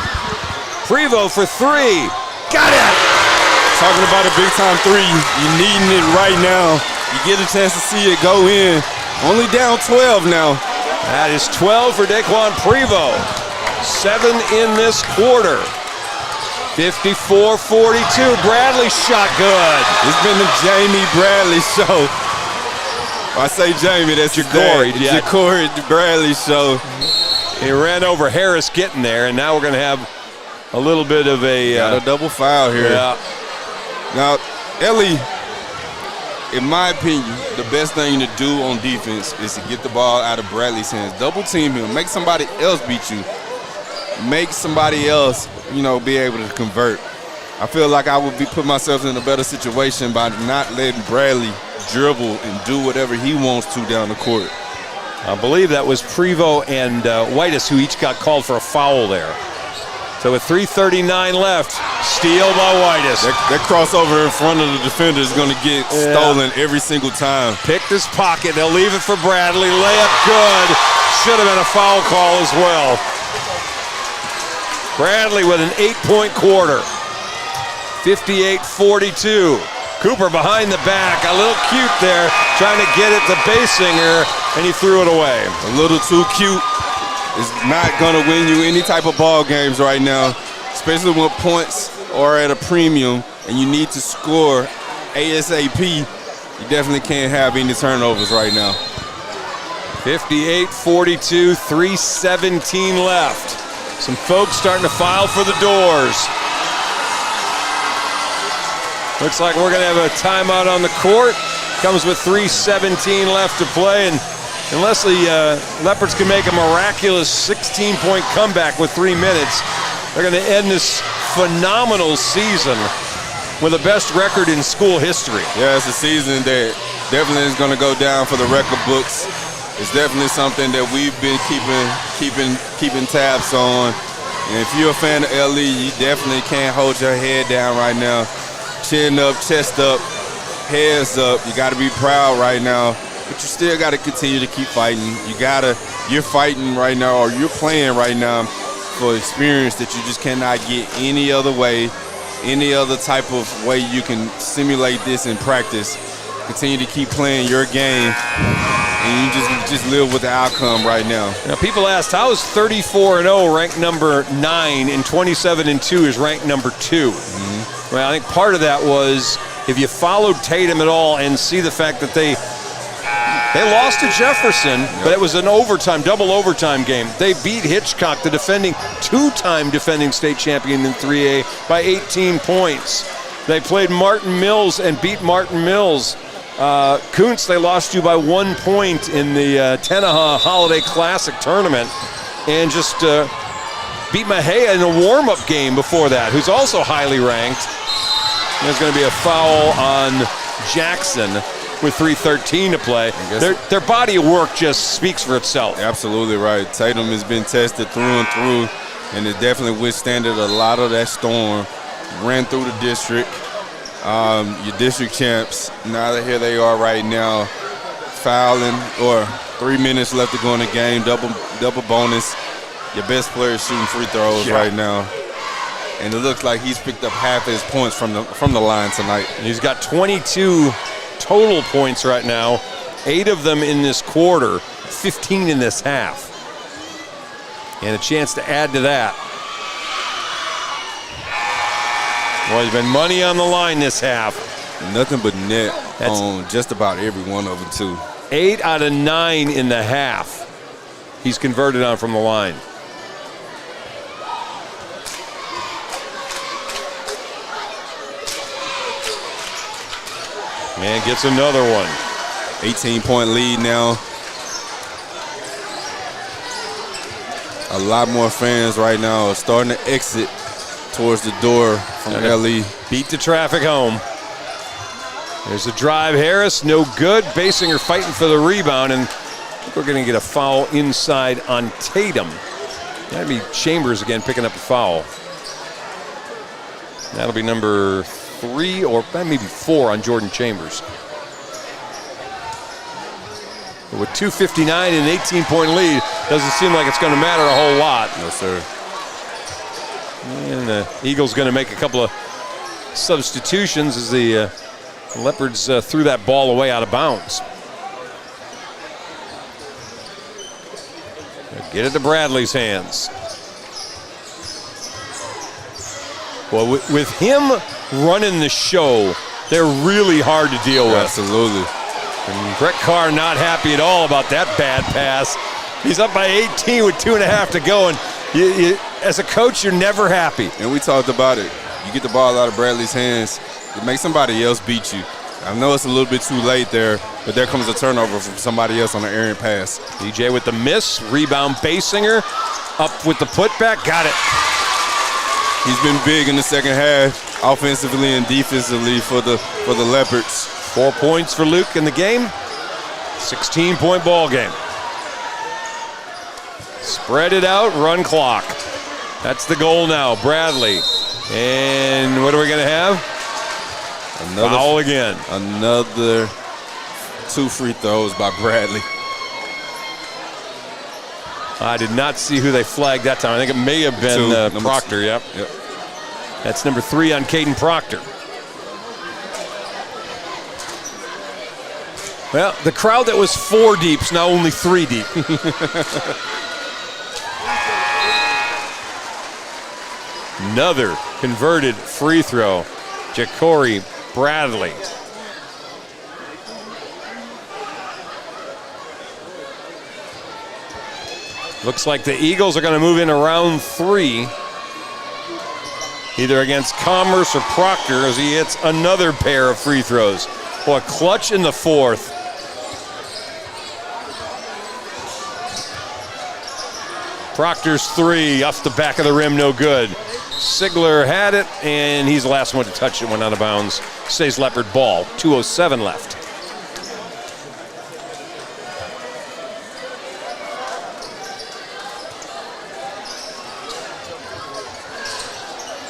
Prevost for three. Got it! Talking about a big-time three. You're needing it right now. You get a chance to see it go in. Only down 12 now. That is 12 for Daquan Prevost. 7 in this quarter. 54-42. Bradley shot good. It's been the Jamie Bradley show. I say Jamie, that's Ja'Cory. Yeah. Ja'Cory Bradley show. He ran over Harris getting there, and now we're going to have a little bit of a double foul here. Yeah. Now, Ellie, in my opinion, the best thing to do on defense is to get the ball out of Bradley's hands. Double team him. Make somebody else beat you. Make somebody else, be able to convert. I feel like I would put myself in a better situation by not letting Bradley dribble and do whatever he wants to down the court. I believe that was Prevost and Whitus who each got called for a foul there. So with 3:39 left, steal by Whitus. That crossover in front of the defender is going to get stolen every single time. Picked his pocket. They'll leave it for Bradley. Layup good. Should have been a foul call as well. Bradley with an 8-point quarter. 58-42. Cooper behind the back, a little cute there, trying to get it to Basinger, and he threw it away. A little too cute is not going to win you any type of ball games right now, especially when points are at a premium and you need to score ASAP. You definitely can't have any turnovers right now. 58-42, 3:17 left. Some folks starting to file for the doors. Looks like we're going to have a timeout on the court. Comes with 3:17 left to play, and unless the Leopards can make a miraculous 16-point comeback with 3 minutes, they're going to end this phenomenal season with the best record in school history. Yeah, it's a season that definitely is going to go down for the record books. It's definitely something that we've been keeping tabs on. And if you're a fan of LE, you definitely can't hold your head down right now. Chin up, chest up, heads up. You got to be proud right now, but you still got to continue to keep fighting. You're fighting right now, or you're playing right now for experience that you just cannot get any other way, any other type of way you can simulate this in practice. Continue to keep playing your game, and you just live with the outcome right now. Now, people asked, how is 34-0 ranked number 9 and 27-2 is ranked number 2? Mm-hmm. Well, I think part of that was if you followed Tatum at all and see the fact that they lost to Jefferson, but it was an double overtime game. They beat Hitchcock, the two-time defending state champion in 3A, by 18 points. They played Martin Mills and beat Martin Mills. Kuntz, they lost you by 1 point in the Tenaha Holiday Classic tournament. And just beat Mejia in a warm-up game before that, who's also highly ranked. There's going to be a foul on Jackson with 3:13 to play. Their body of work just speaks for itself. Absolutely right. Tatum has been tested through and through, and it definitely withstanded a lot of that storm. Ran through the district. Your district champs, now that here they are right now, fouling, or 3 minutes left to go in the game, double bonus. Your best player is shooting free throws right now. And it looks like he's picked up half of his points from the line tonight. And he's got 22 total points right now, 8 of them in this quarter, 15 in this half. And a chance to add to that. Well, there's been money on the line this half. Nothing but net on just about every one of them, too. 8 out of 9 in the half he's converted on from the line. Man gets another one. 18-point lead now. A lot more fans right now are starting to exit towards the door from LE. Beat the traffic home. There's a drive. Harris, no good. Basinger fighting for the rebound, and I think we're going to get a foul inside on Tatum. That'll be Chambers again picking up a foul. That'll be number 3 or maybe 4 on Jordan Chambers. But with 2:59 and an 18-point lead, doesn't seem like it's going to matter a whole lot. No, sir. And the Eagles going to make a couple of substitutions as the Leopards threw that ball away out of bounds. Get it to Bradley's hands. Well, with him running the show, they're really hard to deal with. Absolutely. And Brett Carr not happy at all about that bad pass. He's up by 18 with 2.5 to go, and you, as a coach, you're never happy. And we talked about it. You get the ball out of Bradley's hands, it makes somebody else beat you. I know it's a little bit too late there, but there comes a turnover from somebody else on an errant pass. DJ with the miss, rebound Basinger, up with the putback, got it. He's been big in the second half, offensively and defensively for the Leopards. 4 points for Luke in the game. 16-point ball game. Spread it out, run clock. That's the goal now, Bradley. And what are we going to have? Another foul again. Another 2 free throws by Bradley. I did not see who they flagged that time. I think it may have been Proctor, yep. That's number 3 on Caden Proctor. Well, the crowd that was 4 deep is now only 3 deep. Another converted free throw. Ja'Cory Bradley. Looks like the Eagles are going to move into round 3, either against Commerce or Proctor, as he hits another pair of free throws. Boy, clutch in the 4th. Proctor's 3 off the back of the rim, no good. Sigler had it, and he's the last one to touch it, went out of bounds. Stays Leopard ball, 2:07 left.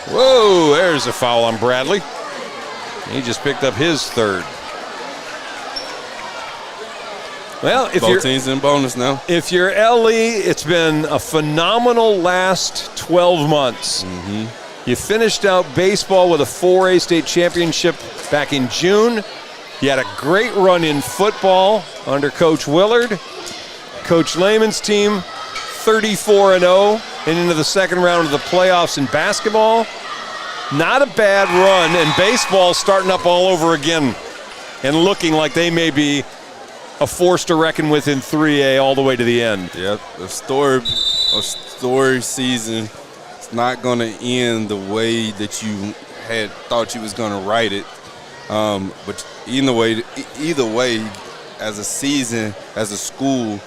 Whoa, there's a foul on Bradley. He just picked up his 3rd. Well, if both teams in bonus now. If you're LE, it's been a phenomenal last 12 months. You finished out baseball with a 4A state championship back in June. You had a great run in football under Coach Willard. Coach Lehman's team, 34-0, and into the second round of the playoffs in basketball. Not a bad run, and baseball starting up all over again and looking like they may be a force to reckon with in 3A all the way to the end. Yep, a story season. It's not going to end the way that you had thought you was going to write it. But either way, as a season, as a school,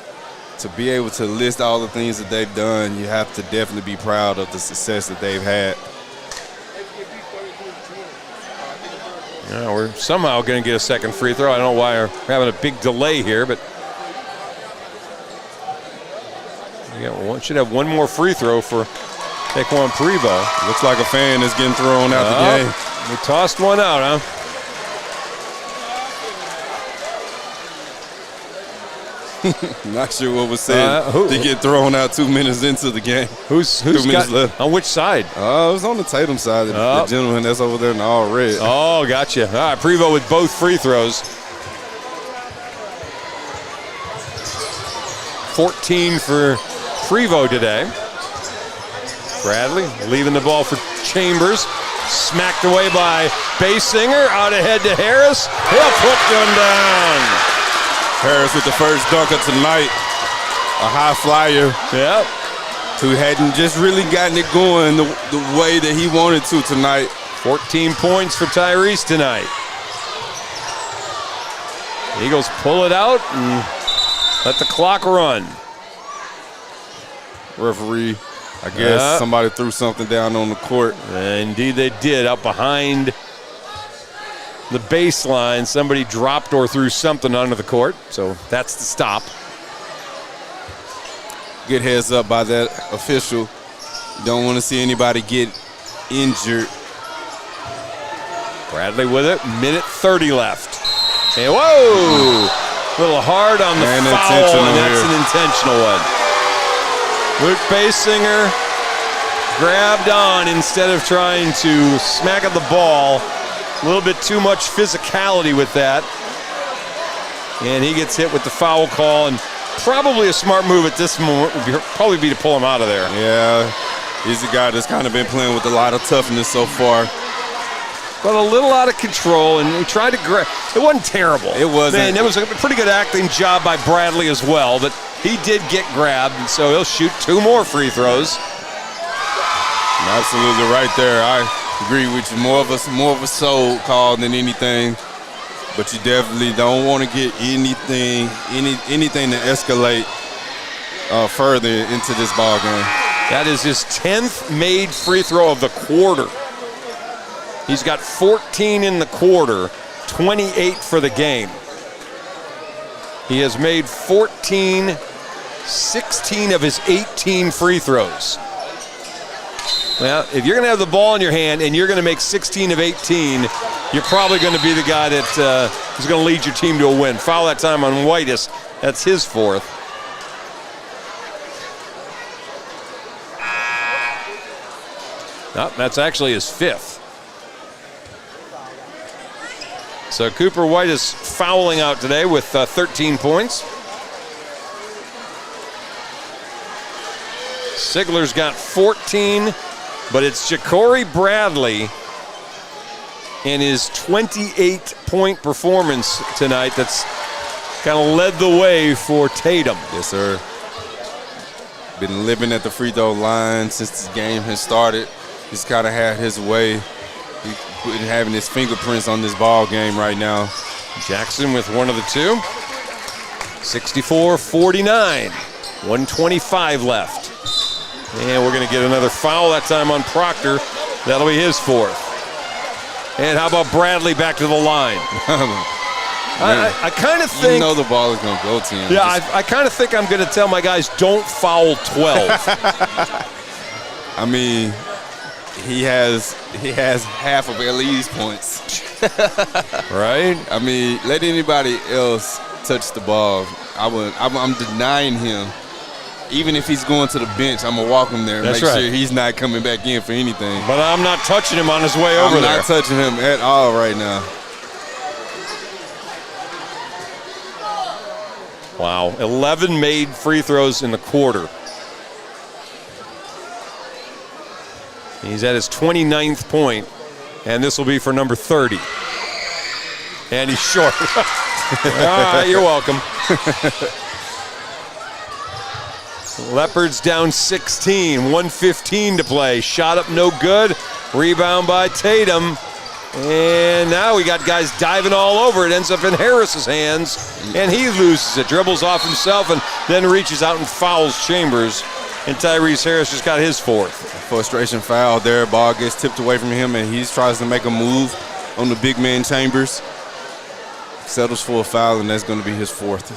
to be able to list all the things that they've done, you have to definitely be proud of the success that they've had. Yeah, we're somehow going to get a second free throw. I don't know why we're having a big delay here, but should have one more free throw for Taquan Prevost. Looks like a fan is getting thrown out the game. We tossed one out, huh? Not sure what was said to get thrown out 2 minutes into the game. Who's 2 minutes left. On which side? It was on the Tatum side. The gentleman that's over there in all red. Oh, gotcha. All right, Prevost with both free throws. 14 for Prevost today. Bradley leaving the ball for Chambers. Smacked away by Basinger. Out ahead to Harris. He'll put one down. Harris with the first dunk of tonight. A high flyer. Yep. Who hadn't just really gotten it going the way that he wanted to tonight. 14 points for Tyrese tonight. Eagles pull it out and let the clock run. Referee, I guess somebody threw something down on the court. Indeed they did. Out behind the baseline, somebody dropped or threw something onto the court, so that's the stop. Good heads up by that official. You don't want to see anybody get injured. Bradley with it, minute 30 left. And whoa! A little hard on the foul, and that's an intentional one. Luke Basinger grabbed on instead of trying to smack at the ball. A little bit too much physicality with that. And he gets hit with the foul call, and probably a smart move at this moment would probably be to pull him out of there. Yeah, he's a guy that's kind of been playing with a lot of toughness so far. But a little out of control, and he tried to grab. It wasn't terrible. It wasn't. Man, it was a pretty good acting job by Bradley as well, but he did get grabbed, and so he'll shoot 2 more free throws. Absolutely right there. I agree with you. More of a soul call than anything, but you definitely don't want to get anything to escalate further into this ball game. That is his 10th made free throw of the quarter. He's got 14 in the quarter, 28 for the game. He has made 16 of his 18 free throws. Well, if you're going to have the ball in your hand and you're going to make 16 of 18, you're probably going to be the guy that is going to lead your team to a win. Foul that time on Whitus. That's his 4th. No, that's actually his 5th. So Cooper White is fouling out today with 13 points. Sigler's got 14, but it's Ja'Cory Bradley and his 28-point performance tonight that's kind of led the way for Tatum. Yes, sir. Been living at the free throw line since this game has started. He's kind of had his way. He's been having his fingerprints on this ball game right now. Jackson with one of the 2. 64-49. 125 left. And we're going to get another foul, that time on Proctor. That'll be his 4th. And how about Bradley back to the line? I kind of think... You know the ball is going to go to him. Yeah, I kind of think I'm going to tell my guys, don't foul 12. I mean... He has half of LE's points. Right? I mean, let anybody else touch the ball. I'm denying him. Even if he's going to the bench, I'm going to walk him there and make sure he's not coming back in for anything. But I'm not touching him on his way over there. I'm not touching him at all right now. Wow, 11 made free throws in the quarter. He's at his 29th point, and this will be for number 30. And he's short. All right, you're welcome. Leopards down 16, 1:15 to play. Shot up no good. Rebound by Tatum. And now we got guys diving all over. It ends up in Harris's hands, and he loses it. Dribbles off himself and then reaches out and fouls Chambers. And Tyrese Harris just got his fourth. Frustration foul there. Ball gets tipped away from him, and he tries to make a move on the big man Chambers. Settles for a foul, and that's going to be his fourth.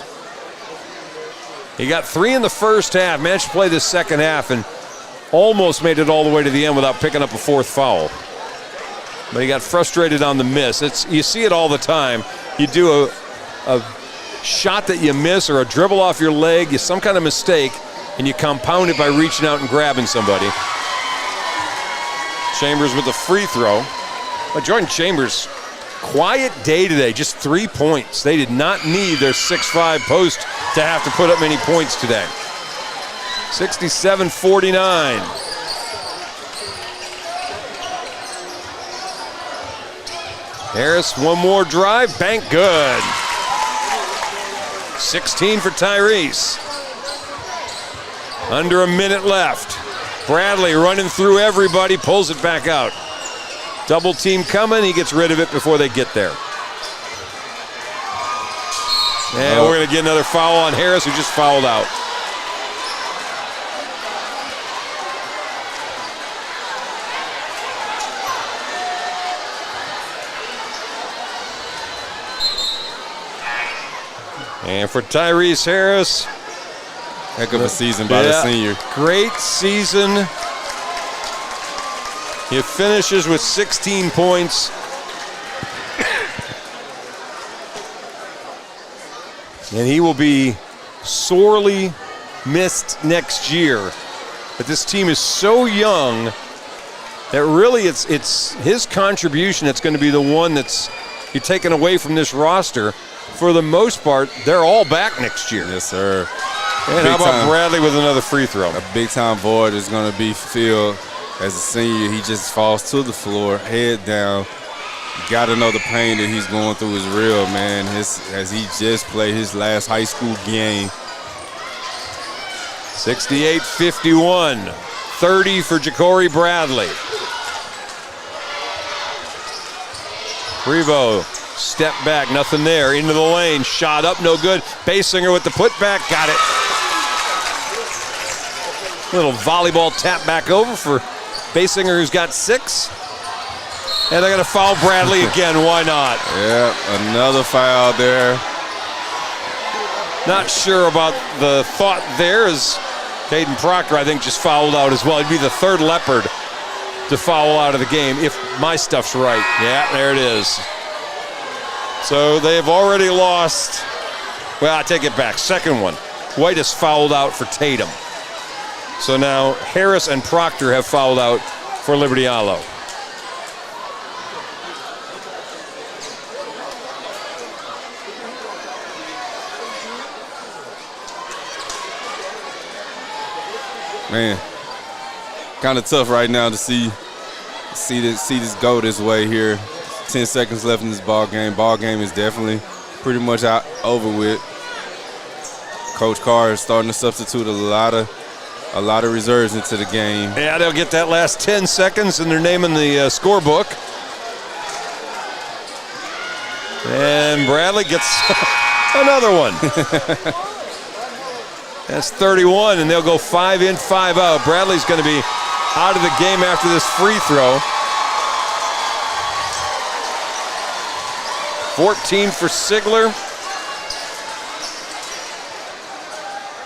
He got 3 in the first half. Managed to play the second half and almost made it all the way to the end without picking up a fourth foul. But he got frustrated on the miss. You see it all the time. You do a shot that you miss or a dribble off your leg, some kind of mistake, and you compound it by reaching out and grabbing somebody. Chambers with a free throw. But Jordan Chambers, quiet day today, just 3 points. They did not need their 6'5" post to have to put up many points today. 67-49. Harris, one more drive, bank good. 16 for Tyrese. Under a minute left. Bradley running through everybody, pulls it back out. Double team coming, he gets rid of it before they get there. And we're gonna get another foul on Harris, who just fouled out. And for Tyrese Harris, heck of a season by the senior. Great season. He finishes with 16 points. And he will be sorely missed next year. But this team is so young that really it's his contribution that's going to be the one that's you're taken away from this roster. For the most part, they're all back next year. Yes, sir. And how about Bradley with another free throw? A big-time void is going to be filled as a senior. He just falls to the floor, head down. You got to know the pain that he's going through is real, man, as he just played his last high school game. 68-51. 30 for Ja'Cory Bradley. Prevost, step back, nothing there. Into the lane, shot up, no good. Basinger with the putback, got it. Little volleyball tap back over for Basinger, who's got 6. And they're going to foul Bradley again. Why not? Yeah, another foul there. Not sure about the thought there, as Caden Proctor, I think, just fouled out as well. He'd be the third Leopard to foul out of the game, if my stuff's right. Yeah, there it is. So they have already lost. Well, I take it back. Second one. White has fouled out for Tatum. So now Harris and Proctor have fouled out for Liberty-Eylau. Man, kind of tough right now to see this go this way here. 10 seconds left in this ball game. Ball game is definitely pretty much over with. Coach Carr is starting to substitute a lot of reserves into the game. Yeah, they'll get that last 10 seconds in their name in the scorebook. And Bradley gets another one. That's 31, and they'll go 5 in, 5 out. Bradley's going to be out of the game after this free throw. 14 for Sigler.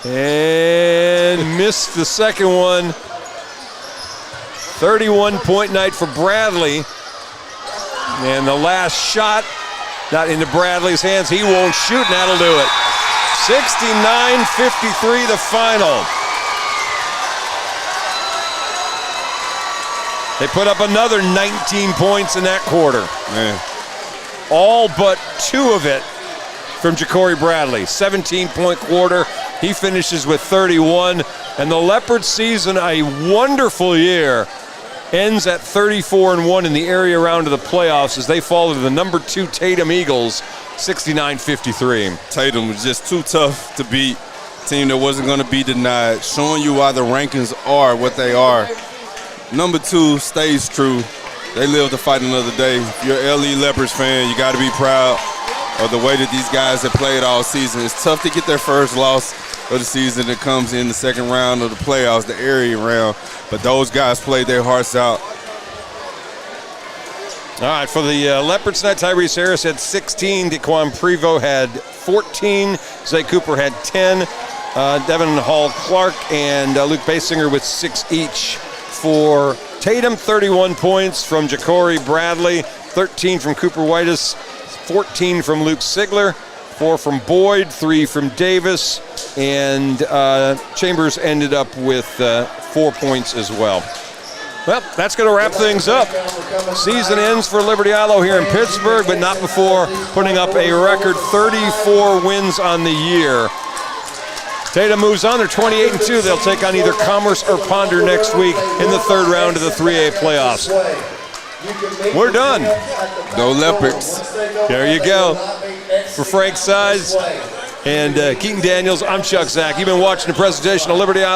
And missed the second one. 31-point night for Bradley. And the last shot, not into Bradley's hands. He won't shoot, and that'll do it. 69-53 the final. They put up another 19 points in that quarter. Man. All but 2 of it from Ja'Cory Bradley. 17-point quarter. He finishes with 31. And the Leopard season, a wonderful year, ends at 34-1 in the area round of the playoffs as they fall to the number 2 Tatum Eagles, 69-53. Tatum was just too tough to beat. Team that wasn't going to be denied. Showing you why the rankings are what they are. Number 2 stays true. they live to fight another day. If you're an LE Leopards fan, you got to be proud of the way that these guys have played all season. It's tough to get their first loss of the season that comes in the second round of the playoffs, the area round, but those guys played their hearts out. All right, for the Leopards tonight, Tyrese Harris had 16, Daquan Prevost had 14, Zay Cooper had 10, Devin Hall-Clark and Luke Basinger with 6 each. For Tatum, 31 points from Ja'Cory Bradley, 13 from Cooper Whitus, 14 from Luke Sigler, 4 from Boyd, 3 from Davis, and Chambers ended up with 4 points as well. Well, that's going to wrap things up. Season ends for Liberty-Eylau here in Pittsburgh, but not before putting up a record 34 wins on the year. Tatum moves on. They're 28-2. They'll take on either Commerce or Ponder next week in the third round of the 3A playoffs. We're done. Go Leopards. There you go. For Frank Sides and Keaton Daniels, I'm Chuck Zach. You've been watching the presentation of Liberty-Eylau.